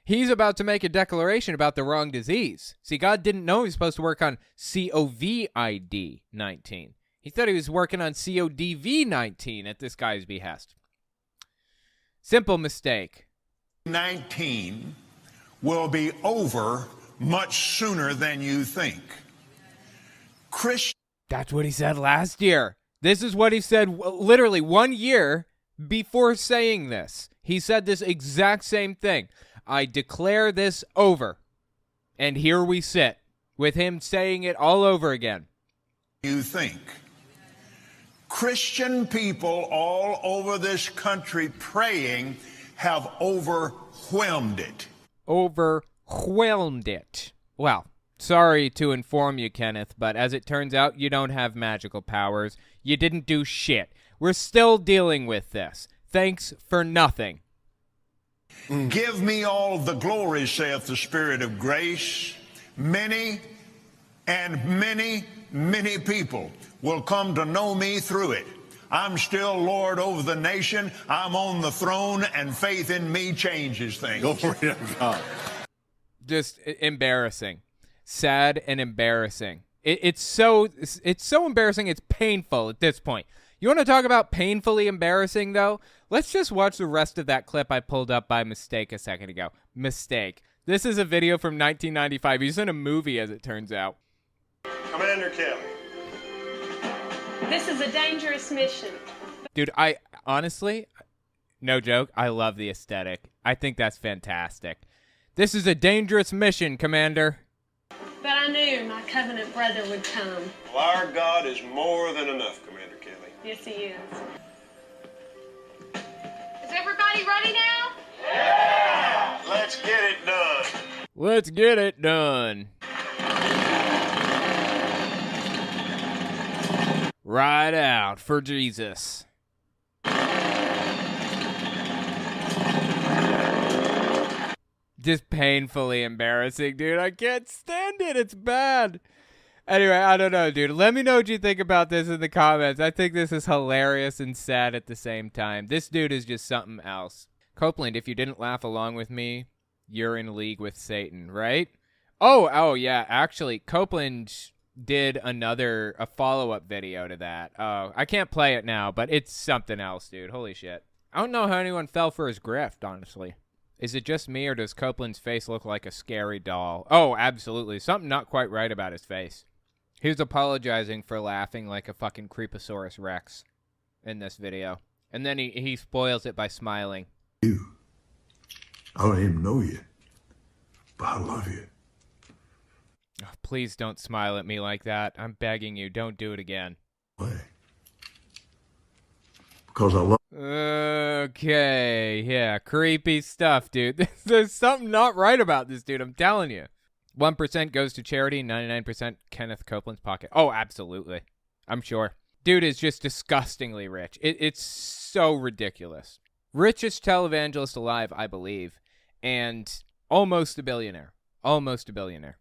He's about to make a declaration about the wrong disease. See, God didn't know he was supposed to work on COVID-19. He thought he was working on CODV-19 at this guy's behest. Simple mistake. 19 will be over much sooner than you think. That's what he said last year. This is what he said literally 1 year before saying this. He said this exact same thing. I declare this over. And here we sit with him saying it all over again. You think. Christian people all over this country praying have overwhelmed it. Overwhelmed it. Well, sorry to inform you, Kenneth, but as it turns out, you don't have magical powers. You didn't do shit. We're still dealing with this. Thanks for nothing. Give me all the glory, saith the Spirit of grace. Many people will come to know me through it. I'm still Lord over the nation. I'm on the throne, and faith in me changes things. Glory to God. Just embarrassing. Sad and embarrassing. It's so embarrassing, it's painful at this point. You want to talk about painfully embarrassing, though? Let's just watch the rest of that clip I pulled up by mistake a second ago. Mistake. This is a video from 1995. He's in a movie, as it turns out. Commander Kelly. This is a dangerous mission. Dude, I honestly, no joke, I love the aesthetic. I think that's fantastic. This is a dangerous mission, Commander. But I knew my covenant brother would come. Well, our God is more than enough, Commander Kelly. Yes, he is. Is everybody ready now? Yeah! Let's get it done. Let's get it done. Ride out for Jesus. Just painfully embarrassing, dude. I can't stand it. It's bad. Anyway, I don't know, dude. Let me know what you think about this in the comments. I think this is hilarious and sad at the same time. This dude is just something else. Copeland, if you didn't laugh along with me, you're in league with Satan, right? Oh, yeah. Actually, Copeland did a follow-up video to that. Oh, I can't play it now, but it's something else, dude. Holy shit. I don't know how anyone fell for his grift, honestly. Is it just me, or does Copeland's face look like a scary doll? Oh, absolutely. Something not quite right about his face. He was apologizing for laughing like a fucking Creeposaurus Rex in this video. And then he spoils it by smiling. I don't even know you, but I love you. Oh, please don't smile at me like that. I'm begging you, don't do it again. Why? Because I love. Okay, yeah, creepy stuff, dude. There's something not right about this dude, I'm telling you. 1% goes to charity, 99% Kenneth Copeland's pocket. Oh, absolutely. I'm sure. Dude is just disgustingly rich. It's so ridiculous. Richest televangelist alive, I believe, and almost a billionaire. Almost a billionaire.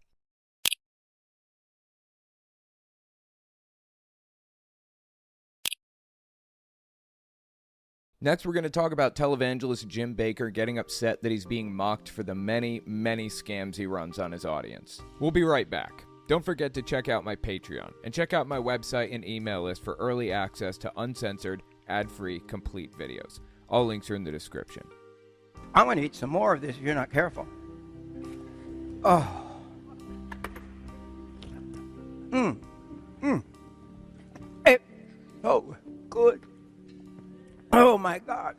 Next, we're going to talk about televangelist Jim Bakker getting upset that he's being mocked for the many, many scams he runs on his audience. We'll be right back. Don't forget to check out my Patreon and check out my website and email list for early access to uncensored, ad-free, complete videos. All links are in the description. I'm going to eat some more of this if you're not careful. Oh. Oh, good. Oh, my God.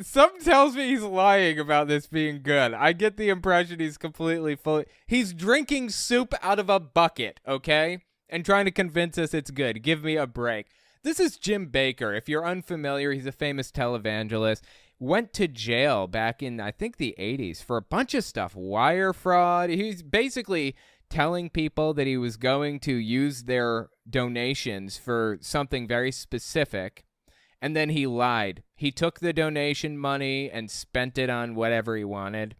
Something tells me he's lying about this being good. I get the impression he's completely full. He's drinking soup out of a bucket, okay? And trying to convince us it's good. Give me a break. This is Jim Bakker. If you're unfamiliar, he's a famous televangelist. Went to jail back in, I think, the 80s for a bunch of stuff. Wire fraud. He's basically telling people that he was going to use their donations for something very specific. And then he lied. He took the donation money and spent it on whatever he wanted.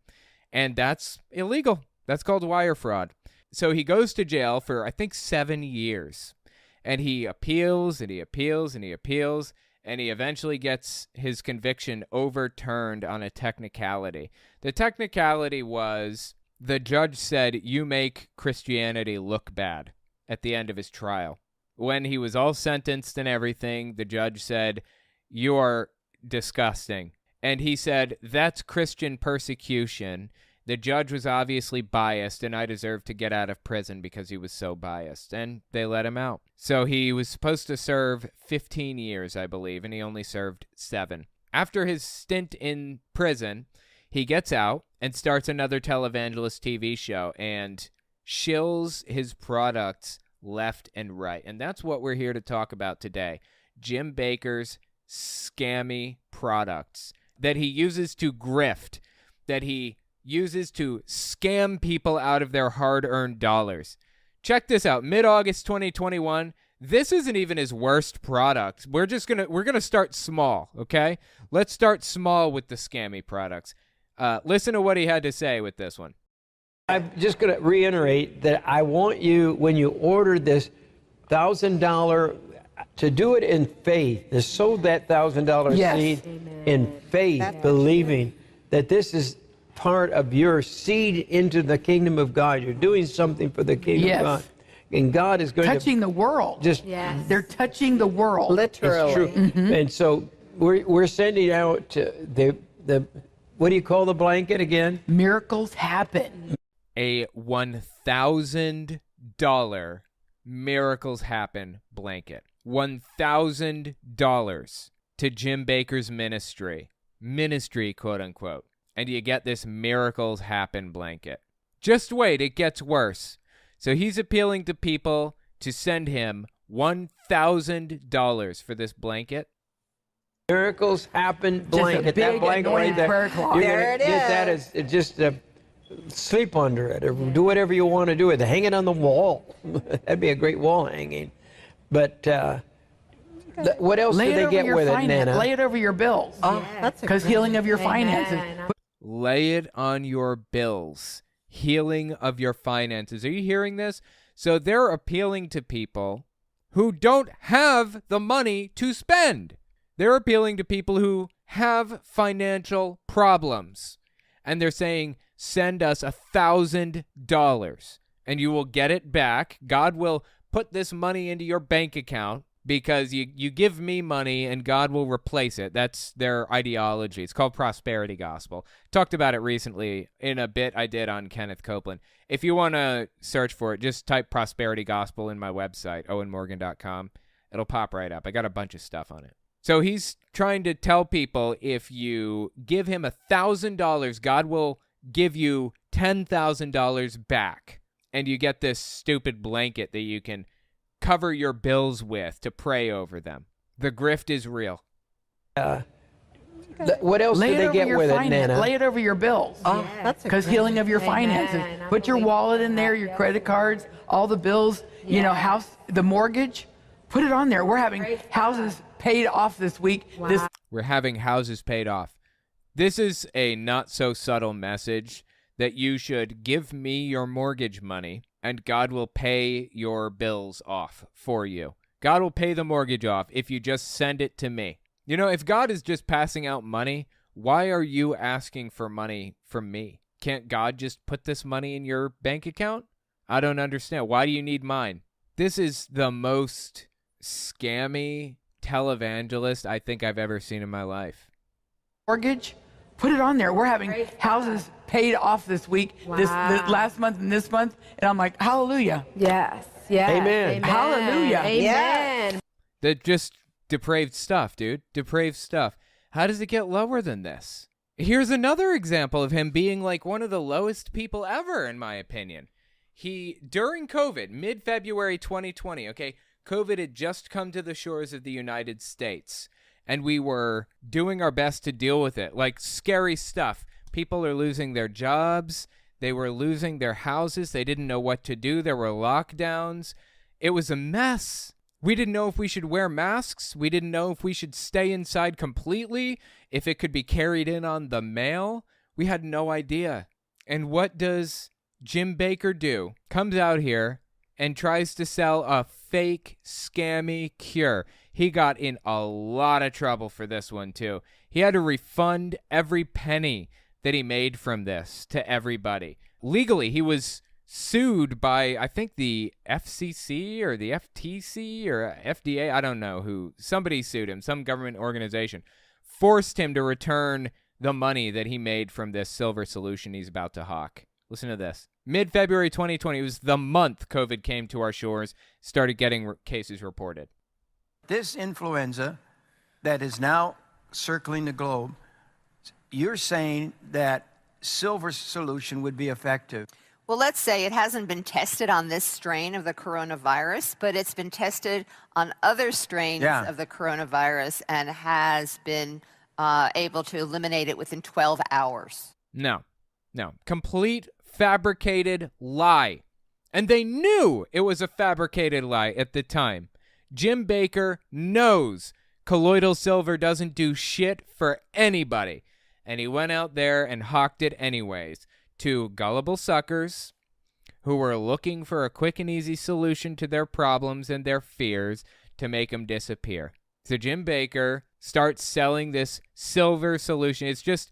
And that's illegal. That's called wire fraud. So he goes to jail for, I think, 7 years. And he appeals, and he appeals, and he appeals. And he eventually gets his conviction overturned on a technicality. The technicality was the judge said, "You make Christianity look bad," at the end of his trial. When he was all sentenced and everything, the judge said, "You are disgusting." And he said, "That's Christian persecution." The judge was obviously biased, and I deserved to get out of prison because he was so biased. And they let him out. So he was supposed to serve 15 years, I believe, and he only served 7. After his stint in prison, he gets out and starts another televangelist TV show and shills his products left and right. And that's what we're here to talk about today. Jim Bakker's scammy products that he uses to grift, that he uses to scam people out of their hard-earned dollars. Check this out. Mid-August 2021, this isn't even his worst product. We're gonna start small, okay? Let's start small with the scammy products. Listen to what he had to say with this one. I'm just going to reiterate that I want you, when you order this $1,000, to do it in faith, to sow that $1,000 seed in faith, believing that this is part of your seed into the kingdom of God. You're doing something for the kingdom of God. and God is going touching the world. Just they're touching the world. literally. It's true. Mm-hmm. And so we're sending out the what do you call the blanket again? Miracles happen. A $1,000 Miracles Happen blanket. $1,000 to Jim Bakker's ministry, quote unquote. And you get this Miracles Happen blanket. Just wait, it gets worse. So he's appealing to people to send him $1,000 for this blanket. Miracles Happen blanket. Just a big that blanket right there. prayer cloth. You're There gonna it get that is. as just sleep under it or do whatever you want to do with it. Hang it on the wall. That'd be a great wall hanging. But what else Lay do it they over get your with it, finance. Nana? Lay it over your bills. That's because healing of your finances. Lay it on your bills. Healing of your finances. Are you hearing this? So they're appealing to people who don't have the money to spend. They're appealing to people who have financial problems. And they're saying, send us $1,000 and you will get it back. God will put this money into your bank account because you give me money and God will replace it. That's their ideology. It's called prosperity gospel. Talked about it recently in a bit I did on Kenneth Copeland. If you want to search for it, just type prosperity gospel in my website, owenmorgan.com. It'll pop right up. I got a bunch of stuff on it. So he's trying to tell people if you give him $1,000, God will give you $10,000 back. And you get this stupid blanket that you can cover your bills with to pray over them. The grift is real. What else Lay do it they over get your with it, finance. Nana? Lay it over your bills. Because healing of your finances. Put your wallet in there, your credit cards, all the bills, you know, house, the mortgage. Put it on there. We're having houses paid off this week. We're having houses paid off. This is a not so subtle message that you should give me your mortgage money and God will pay your bills off for you. God will pay the mortgage off if you just send it to me. You know, if God is just passing out money, why are you asking for money from me? Can't God just put this money in your bank account? I don't understand. Why do you need mine? This is the most scammy televangelist I think I've ever seen in my life. Mortgage. Put it on there. We're having houses paid off this week, this last month and this month. And I'm like, hallelujah. Yes. Amen. Hallelujah. Amen. They're just depraved stuff, dude. Depraved stuff. How does it get lower than this? Here's another example of him being like one of the lowest people ever, in my opinion. During COVID, mid-February 2020, okay, COVID had just come to the shores of the United States, and we were doing our best to deal with it. Like, scary stuff. People are losing their jobs. They were losing their houses. They didn't know what to do. There were lockdowns. It was a mess. We didn't know if we should wear masks. We didn't know if we should stay inside completely, if it could be carried in on the mail. We had no idea. And what does Jim Bakker do? Comes out here and tries to sell a fake, scammy cure. He got in a lot of trouble for this one, too. He had to refund every penny that he made from this to everybody. Legally, he was sued by, I think, the FCC or the FTC or FDA. I don't know who. Somebody sued him, some government organization. Forced him to return the money that he made from this silver solution he's about to hawk. Listen to this. Mid-February 2020 was the month COVID came to our shores, started getting cases reported. This influenza that is now circling the globe, you're saying that silver solution would be effective. Well, let's say it hasn't been tested on this strain of the coronavirus, but it's been tested on other strains of the coronavirus and has been able to eliminate it within 12 hours. No. Complete fabricated lie. And they knew it was a fabricated lie at the time. Jim Bakker knows colloidal silver doesn't do shit for anybody. And he went out there and hawked it anyways to gullible suckers who were looking for a quick and easy solution to their problems and their fears to make them disappear. So Jim Bakker starts selling this silver solution. It's just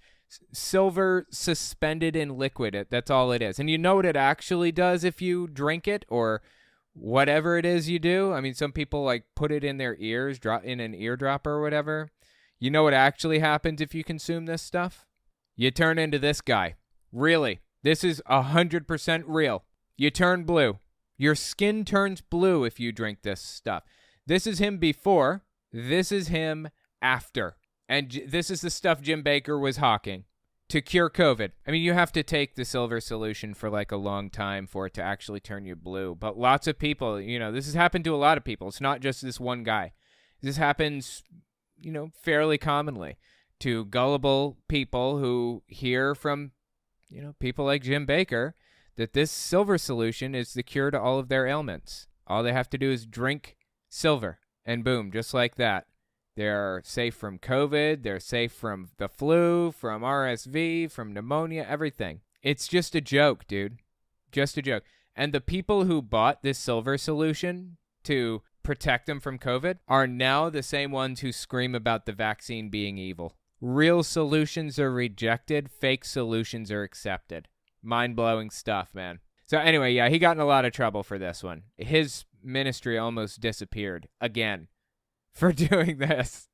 silver suspended in liquid. That's all it is. And you know what it actually does if you drink it, or whatever it is you do. I mean, some people like put it in their ears, drop in an eardropper or whatever. You know what actually happens if you consume this stuff? You turn into this guy. Really. This is 100% real. You turn blue. Your skin turns blue if you drink this stuff. This is him before. This is him after. And this is the stuff Jim Bakker was hawking to cure COVID. I mean, you have to take the silver solution for like a long time for it to actually turn you blue. But lots of people, this has happened to a lot of people. It's not just this one guy. This happens, fairly commonly to gullible people who hear from, people like Jim Bakker that this silver solution is the cure to all of their ailments. All they have to do is drink silver, and boom, just like that. They're safe from COVID. They're safe from the flu, from RSV, from pneumonia, everything. It's just a joke, dude. Just a joke. And the people who bought this silver solution to protect them from COVID are now the same ones who scream about the vaccine being evil. Real solutions are rejected. Fake solutions are accepted. Mind-blowing stuff, man. So anyway, yeah, he got in a lot of trouble for this one. His ministry almost disappeared again for doing this.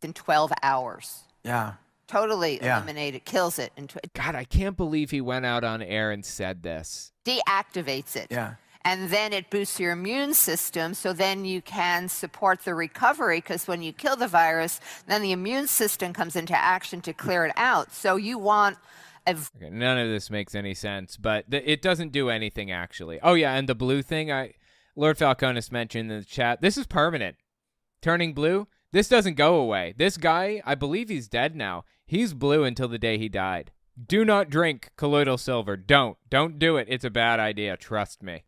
In 12 hours. Yeah. Totally eliminated, kills it. God, I can't believe he went out on air and said this. Deactivates it. Yeah. And then it boosts your immune system, so then you can support the recovery, because when you kill the virus, then the immune system comes into action to clear it out. So you want... Okay, none of this makes any sense, but it doesn't do anything, actually. Oh, yeah, and the blue thing, Lord Falconis mentioned in the chat, this is permanent. Turning blue, this doesn't go away. This guy, I believe he's dead now. He's blue until the day he died. Do not drink colloidal silver. Don't do it. It's a bad idea. Trust me.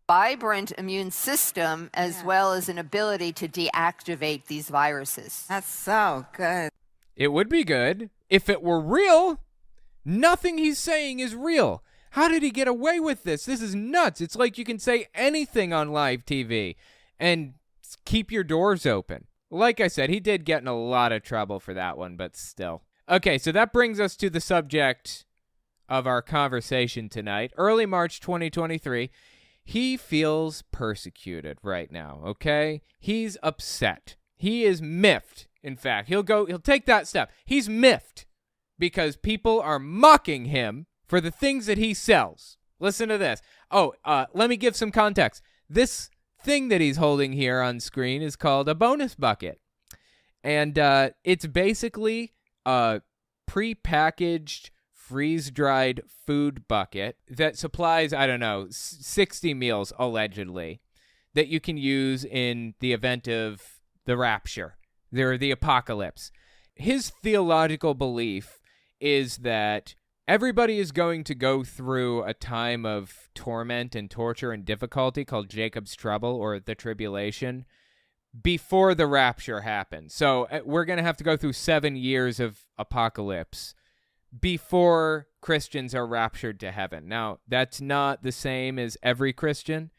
Vibrant immune system as well as an ability to deactivate these viruses. That's so good. It would be good if it were real. Nothing he's saying is real. How did he get away with this? This is nuts. It's like you can say anything on live TV and keep your doors open. Like I said, he did get in a lot of trouble for that one, but still. Okay, so that brings us to the subject of our conversation tonight. Early March 2023. He feels persecuted right now, okay? He's upset. He is miffed. In fact, he'll take that step. He's miffed because people are mocking him for the things that he sells. Listen to this. Let me give some context. This thing that he's holding here on screen is called a bonus bucket. And it's basically a prepackaged, freeze-dried food bucket that supplies, 60 meals, allegedly, that you can use in the event of the rapture, the apocalypse. His theological belief is that everybody is going to go through a time of torment and torture and difficulty called Jacob's trouble or the tribulation before the rapture happens. So we're going to have to go through 7 years of apocalypse before Christians are raptured to heaven. Now, that's not the same as every Christian.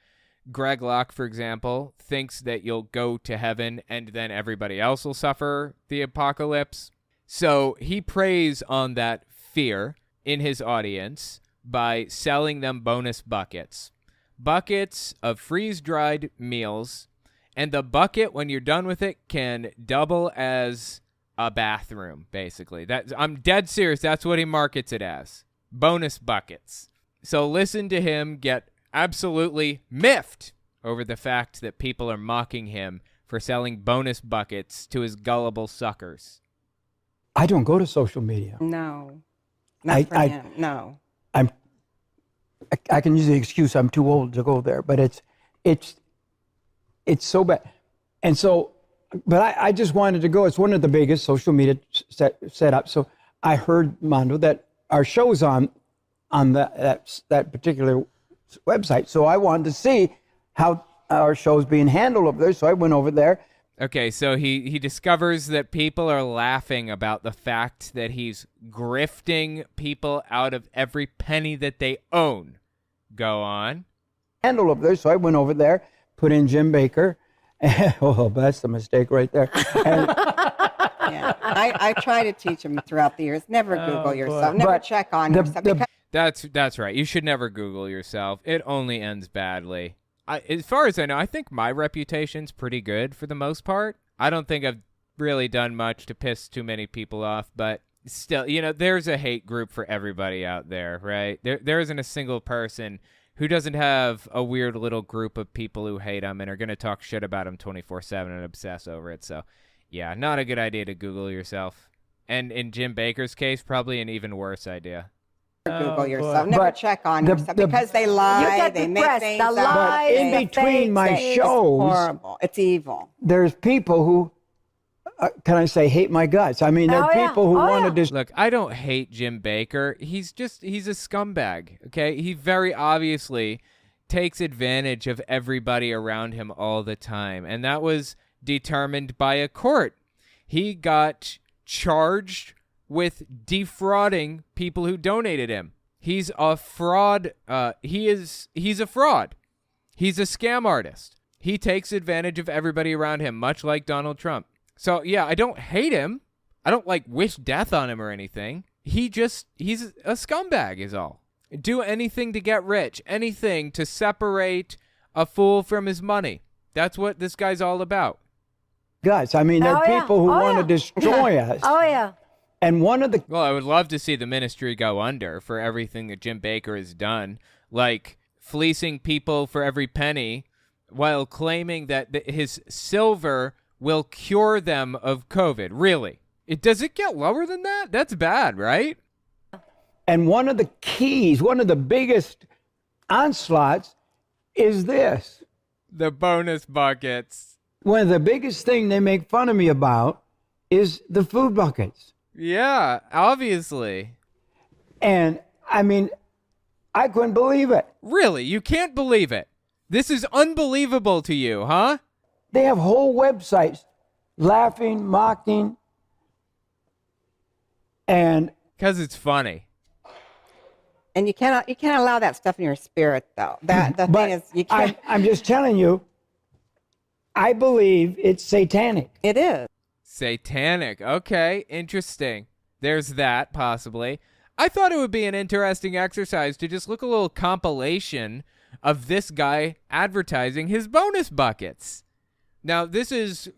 Greg Locke, for example, thinks that you'll go to heaven and then everybody else will suffer the apocalypse. So he preys on that fear in his audience by selling them bonus buckets. Buckets of freeze-dried meals, and the bucket, when you're done with it, can double as a bathroom, basically. I'm dead serious. That's what he markets it as. Bonus buckets. So listen to him get absolutely miffed over the fact that people are mocking him for selling bonus buckets to his gullible suckers. I don't go to social media. No. Not for him. No. I can use the excuse I'm too old to go there, but it's so bad. And so, but I just wanted to go. It's one of the biggest social media set up. So I heard, Mondo, that our show's on that particular website. So I wanted to see how our show's being handled over there. So I went over there. Okay, so he discovers that people are laughing about the fact that he's grifting people out of every penny that they own. Go on. Handle over there. So I went over there, put in Jim Bakker. Oh, that's the mistake right there. And, yeah, I try to teach them throughout the years. Never Google yourself. Never check on yourself. That's right. You should never Google yourself. It only ends badly. as far as I know, I think my reputation's pretty good for the most part. I don't think I've really done much to piss too many people off, but still, there's a hate group for everybody out there, right? There isn't a single person who doesn't have a weird little group of people who hate him and are going to talk shit about him 24/7 and obsess over it. So, yeah, not a good idea to Google yourself. And in Jim Bakker's case, probably an even worse idea. Google yourself. Never check on yourself because they lie. They make things up. But in between my shows, it's horrible. It's evil. There's people who, can I say, hate my guts. I mean, there are people who want to Look, I don't hate Jim Bakker. He's a scumbag, okay? He very obviously takes advantage of everybody around him all the time, and that was determined by a court. He got charged with defrauding people who donated him. He's a fraud. He's a fraud. He's a scam artist. He takes advantage of everybody around him, much like Donald Trump. So, yeah, I don't hate him. I don't, wish death on him or anything. He's a scumbag is all. Do anything to get rich. Anything to separate a fool from his money. That's what this guy's all about. guts. I mean, there are people who want to destroy us. Oh, yeah. And one of the... Well, I would love to see the ministry go under for everything that Jim Bakker has done, like fleecing people for every penny while claiming that his silver will cure them of COVID. Really? Does it get lower than that? That's bad, right? And one of the keys, one of the biggest onslaughts is this. The bonus buckets. One of the biggest thing they make fun of me about is the food buckets. Yeah, obviously. And, I mean, I couldn't believe it. Really? You can't believe it? This is unbelievable to you, huh? They have whole websites laughing, mocking, and... Because it's funny. And you cannot allow that stuff in your spirit, though. The thing is, you can't... I'm just telling you, I believe it's satanic. It is. Satanic. Okay, interesting. There's that, possibly. I thought it would be an interesting exercise to just look a little compilation of this guy advertising his bonus buckets. Now, this is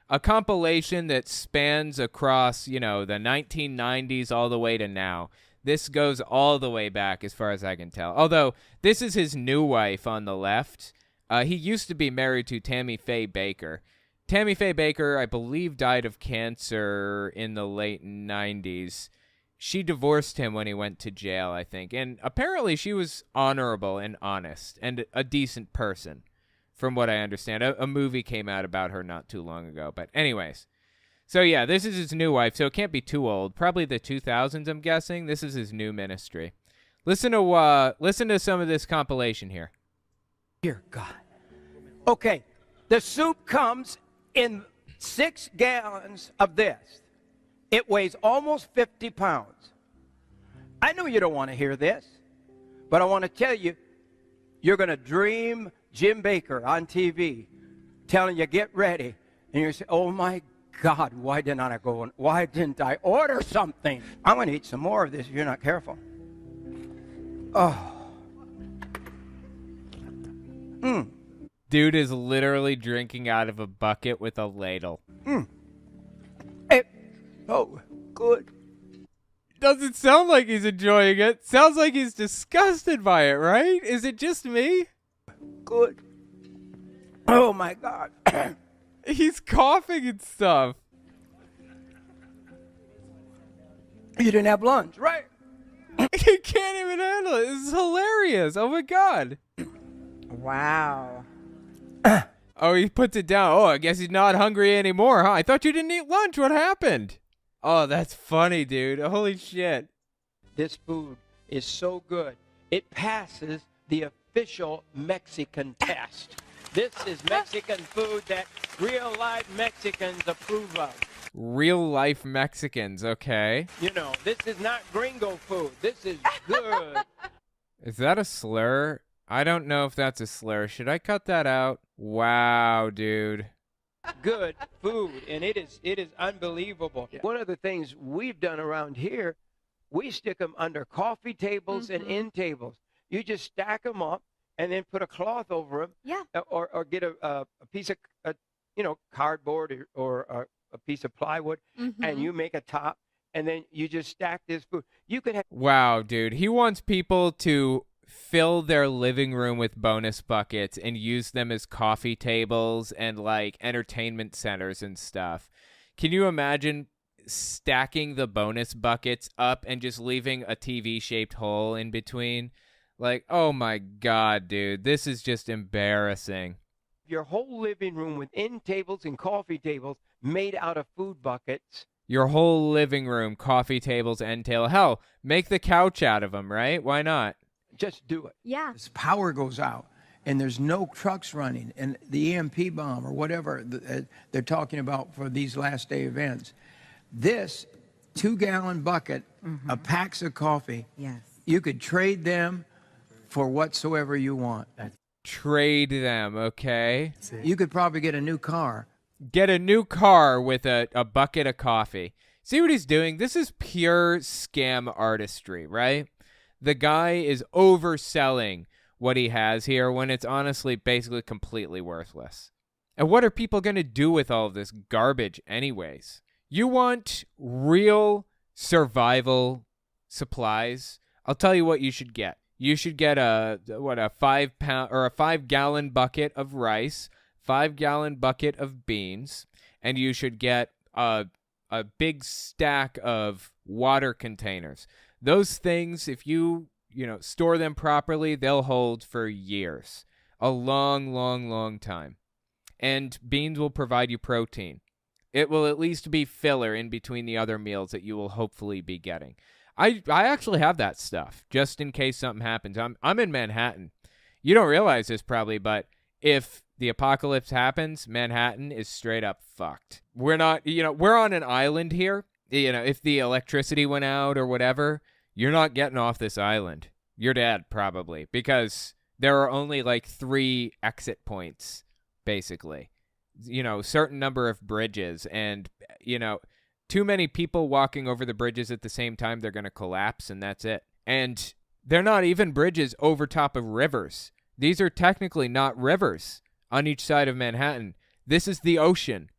a compilation that spans across, the 1990s all the way to now. This goes all the way back as far as I can tell. Although, this is his new wife on the left. He used to be married to Tammy Faye Bakker. Tammy Faye Bakker, I believe, died of cancer in the late 90s. She divorced him when he went to jail, I think. And apparently she was honorable and honest and a decent person, from what I understand. A movie came out about her not too long ago. But anyways. So yeah, this is his new wife, so it can't be too old. Probably the 2000s, I'm guessing. This is his new ministry. Listen to some of this compilation here. Dear God. Okay, the soup comes in 6 gallons of this. It weighs almost 50 pounds. I know you don't want to hear this, but I want to tell you, you're going to dream Jim Bakker on TV telling you, get ready. And you're saying, oh my God, why didn't I order something? I'm going to eat some more of this if you're not careful. Oh. Dude is literally drinking out of a bucket with a ladle. Oh, good. Doesn't sound like he's enjoying it. Sounds like he's disgusted by it, right? Is it just me? Good. Oh my God. He's coughing and stuff. You didn't have lunch, right? He can't even handle it. This is hilarious. Oh my God. Wow. Oh, he puts it down. Oh, I guess he's not hungry anymore, huh? I thought you didn't eat lunch. What happened? Oh, that's funny, dude. Holy shit. This food is so good. It passes the official Mexican test. This is Mexican food that real-life Mexicans approve of. Real-life Mexicans, okay. This is not gringo food. This is good. Is that a slur? I don't know if that's a slur. Should I cut that out? Wow, dude. Good food, and it is unbelievable. Yeah. One of the things we've done around here, we stick them under coffee tables and end tables. You just stack them up, and then put a cloth over them. Yeah. Or get a piece of, cardboard or a piece of plywood, and you make a top, and then you just stack this food. You could have. Wow, dude. He wants people to fill their living room with bonus buckets and use them as coffee tables and like entertainment centers and stuff. Can you imagine stacking the bonus buckets up and just leaving a TV-shaped hole in between? Like, oh my God, dude, this is just embarrassing. Your whole living room with end tables and coffee tables made out of food buckets. Your whole living room, coffee tables, end table. Hell, make the couch out of them, right? Why not? Just do it. Yeah. This power goes out and there's no trucks running, and the EMP bomb or whatever they're talking about for these last day events. This 2-gallon bucket of packs of coffee, Yes. you could trade them for whatsoever you want. Trade them, okay? You could probably get a new car. Get a new car with a bucket of coffee. See what he's doing? This is pure scam artistry, right? The guy is overselling what he has here when it's honestly basically completely worthless. And what are people going to do with all of this garbage anyways? You want real survival supplies? I'll tell you what you should get. You should get a 5-pound or a 5-gallon bucket of rice, 5-gallon bucket of beans, and you should get a big stack of water containers. Those things, if you store them properly, they'll hold for years. A long, long, long time. And beans will provide you protein. It will at least be filler in between the other meals that you will hopefully be getting. I actually have that stuff, just in case something happens. I'm in Manhattan. You don't realize this probably, but if the apocalypse happens, Manhattan is straight up fucked. We're not, we're on an island here. If the electricity went out or whatever, you're not getting off this island. You're dead, probably, because there are only like 3 exit points, basically. Certain number of bridges, and, too many people walking over the bridges at the same time, they're going to collapse, and that's it. And they're not even bridges over top of rivers. These are technically not rivers on each side of Manhattan. This is the ocean.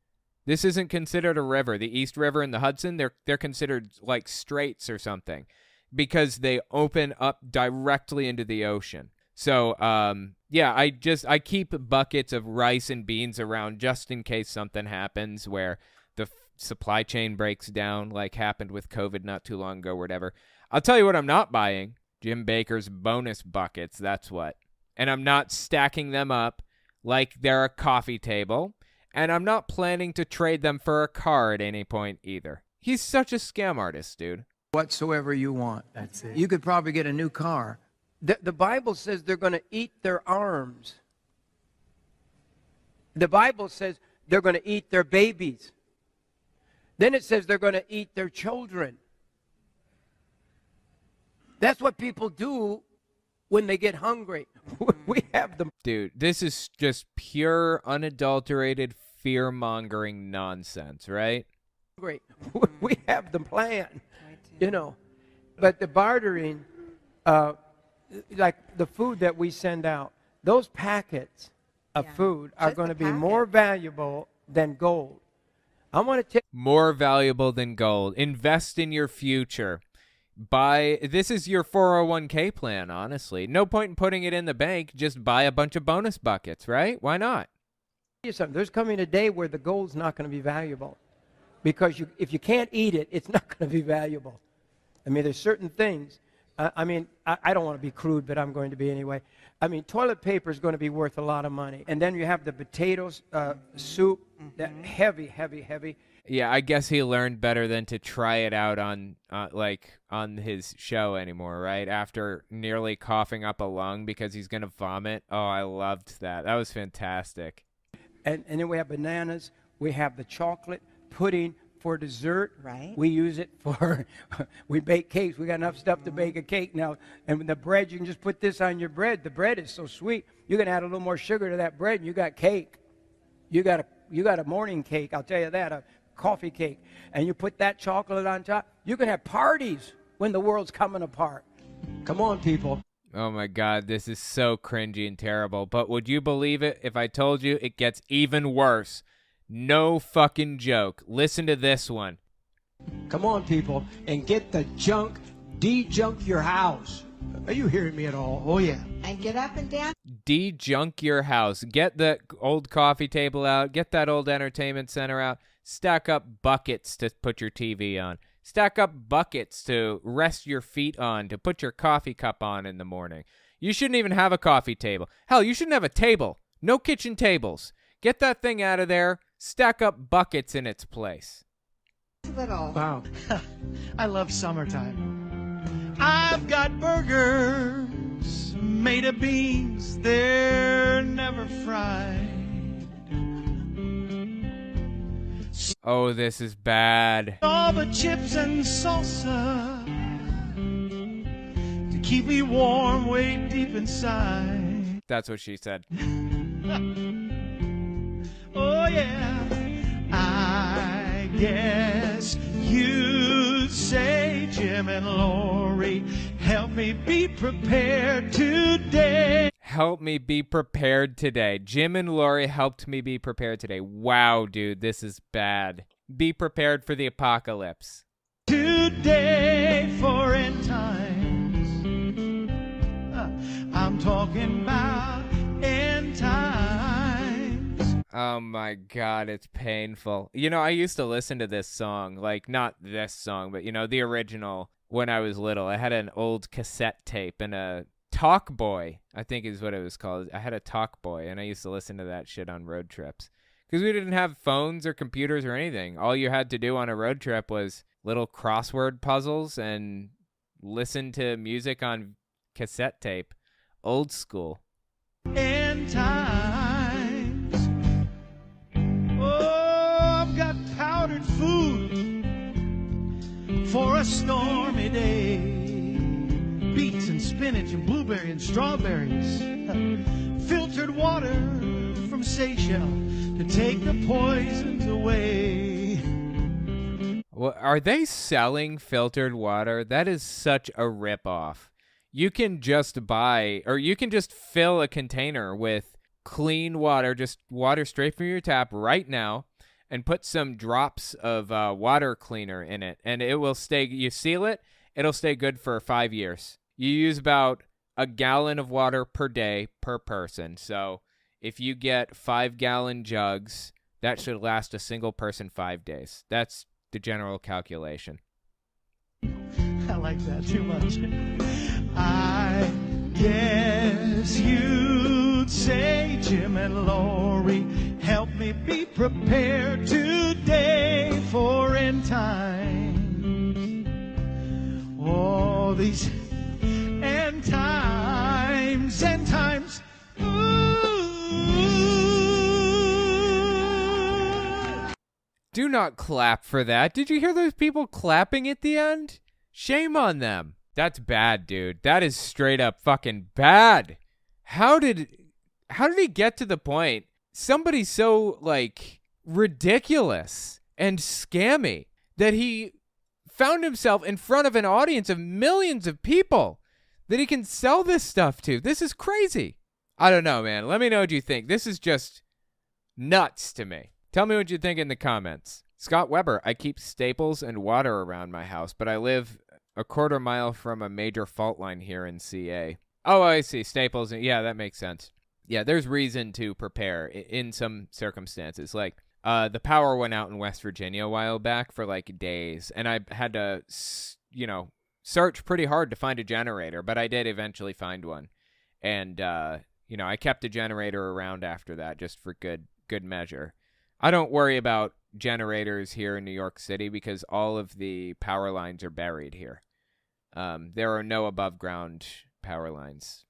This isn't considered a river. The East River and the Hudson, they're considered like straits or something because they open up directly into the ocean. So, I keep buckets of rice and beans around just in case something happens where the supply chain breaks down, like happened with COVID not too long ago or whatever. I'll tell you what I'm not buying. Jim Bakker's bonus buckets, that's what. And I'm not stacking them up like they're a coffee table. And I'm not planning to trade them for a car at any point either. He's such a scam artist, dude. Whatsoever you want. That's it. You could probably get a new car. The Bible says they're going to eat their arms. The Bible says they're going to eat their babies. Then it says they're going to eat their children. That's what people do when they get hungry. We have them. Dude, this is just pure, unadulterated, fear-mongering nonsense, right? Great. We have the plan, But the bartering, like the food that we send out, those packets of food are going to be more valuable than gold. I want to take more valuable than gold. Invest in your future. This is your 401k plan, honestly. No point in putting it in the bank. Just buy a bunch of bonus buckets, right? Why not? There's coming a day where the gold's not going to be valuable because if you can't eat it, it's not going to be valuable. I mean, there's certain things. I don't want to be crude, but I'm going to be anyway. Toilet paper is going to be worth a lot of money. And then you have the potatoes, soup, that heavy. Yeah, I guess he learned better than to try it out on his show anymore, right? After nearly coughing up a lung because he's going to vomit. Oh, I loved that. That was fantastic. And then we have bananas. We have the chocolate pudding for dessert. Right. We use it for, we bake cakes. We got enough stuff to bake a cake now. And the bread, you can just put this on your bread. The bread is so sweet. You can add a little more sugar to that bread and you got cake. You got a morning cake, I'll tell you that, a coffee cake. And you put that chocolate on top. You can have parties when the world's coming apart. Come on, people. Oh my God, this is so cringy and terrible. But would you believe it if I told you it gets even worse? No fucking joke. Listen to this one. Come on, people, and get the junk, de-junk your house. Are you hearing me at all? Oh, yeah. And get up and down. De-junk your house. Get the old coffee table out. Get that old entertainment center out. Stack up buckets to put your TV on. Stack up buckets to rest your feet on, to put your coffee cup on in the morning. You shouldn't even have a coffee table. Hell, you shouldn't have a table. No kitchen tables. Get that thing out of there. Stack up buckets in its place. Wow. I love summertime. I've got burgers made of beans. They're never fried. Oh, this is bad. All the chips and salsa to keep me warm way deep inside. That's what she said. Oh, yeah. I guess you'd say, Jim and Lori, help me be prepared today. Help me be prepared today. Jim and Lori helped me be prepared today. Wow, dude, this is bad. Be prepared for the apocalypse. Today for end times. I'm talking about end times. Oh my God, it's painful. You know, I used to listen to this song, like not this song, but you know, the original when I was little. I had an old cassette tape and a Talk Boy, I think is what it was called. I had a Talk Boy, and I used to listen to that shit on road trips. Because we didn't have phones or computers or anything. All you had to do on a road trip was little crossword puzzles and listen to music on cassette tape. Old school. End times. Oh, I've got powdered food for a stormy day. Beets and spinach and blueberry and strawberries. Filtered water from Seychelles to take the poisons away. Well, are they selling filtered water? That is such a ripoff. You can just buy, or you can just fill a container with clean water, just water straight from your tap right now, and put some drops of water cleaner in it, and it will stay, you seal it, it'll stay good for 5 years. You use about a gallon of water per day per person. So if you get 5-gallon jugs, that should last a single person 5 days. That's the general calculation. I like that too much. I guess you'd say, Jim and Lori, help me be prepared today for end times. Oh, these end times, end times. Do not clap for that. Did you hear those people clapping at the end? Shame on them. That's bad, dude. That is straight up fucking bad. How did he get to the point? Somebody so, like, ridiculous and scammy that he found himself in front of an audience of millions of people that he can sell this stuff to. This is crazy. I don't know, man. Let me know what you think. This is just nuts to me. Tell me what you think in the comments. Scott Weber, I keep staples and water around my house, but I live a quarter mile from a major fault line here in CA. Oh, I see. Staples. Yeah, that makes sense. Yeah, there's reason to prepare in some circumstances. Like, the power went out in West Virginia a while back for like days, and I had to, search pretty hard to find a generator, but I did eventually find one. And, I kept a generator around after that just for good measure. I don't worry about generators here in New York City because all of the power lines are buried here. There are no above ground power lines.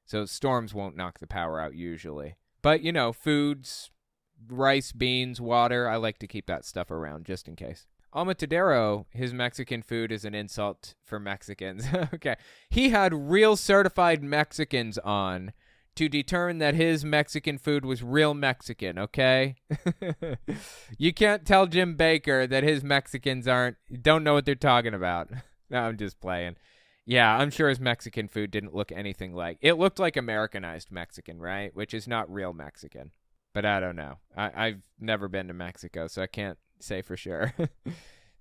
So storms won't knock the power out usually. But, foods, rice, beans, water, I like to keep that stuff around just in case. Alma Tadero, his Mexican food is an insult for Mexicans. Okay. He had real certified Mexicans on to determine that his Mexican food was real Mexican, okay? You can't tell Jim Bakker that his Mexicans don't know what they're talking about. No, I'm just playing. Yeah, I'm sure his Mexican food didn't look anything like. It looked like Americanized Mexican, right? Which is not real Mexican. But I don't know. I've never been to Mexico, so I can't say for sure.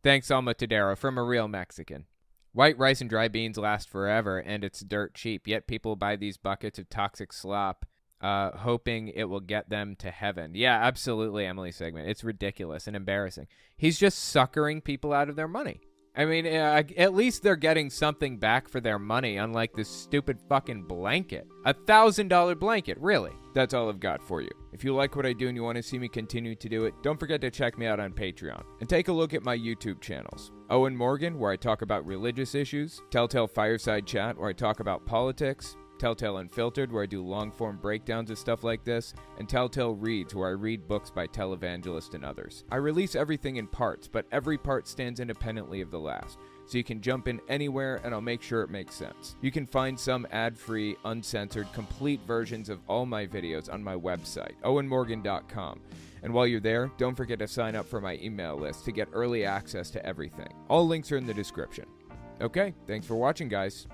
Thanks, Alma Tadero, from a real Mexican. White rice and dry beans last forever, and it's dirt cheap. Yet people buy these buckets of toxic slop, hoping it will get them to heaven. Yeah, absolutely, Emily Segment. It's ridiculous and embarrassing. He's just suckering people out of their money. I mean, at least they're getting something back for their money, unlike this stupid fucking blanket. $1,000 blanket, really. That's all I've got for you. If you like what I do and you want to see me continue to do it, don't forget to check me out on Patreon. And take a look at my YouTube channels. Owen Morgan, where I talk about religious issues. Telltale Fireside Chat, where I talk about politics. Telltale Unfiltered, where I do long-form breakdowns of stuff like this, and Telltale Reads, where I read books by televangelists and others. I release everything in parts, but every part stands independently of the last, so you can jump in anywhere and I'll make sure it makes sense. You can find some ad-free, uncensored, complete versions of all my videos on my website, owenmorgan.com. And while you're there, don't forget to sign up for my email list to get early access to everything. All links are in the description. Okay, thanks for watching, guys.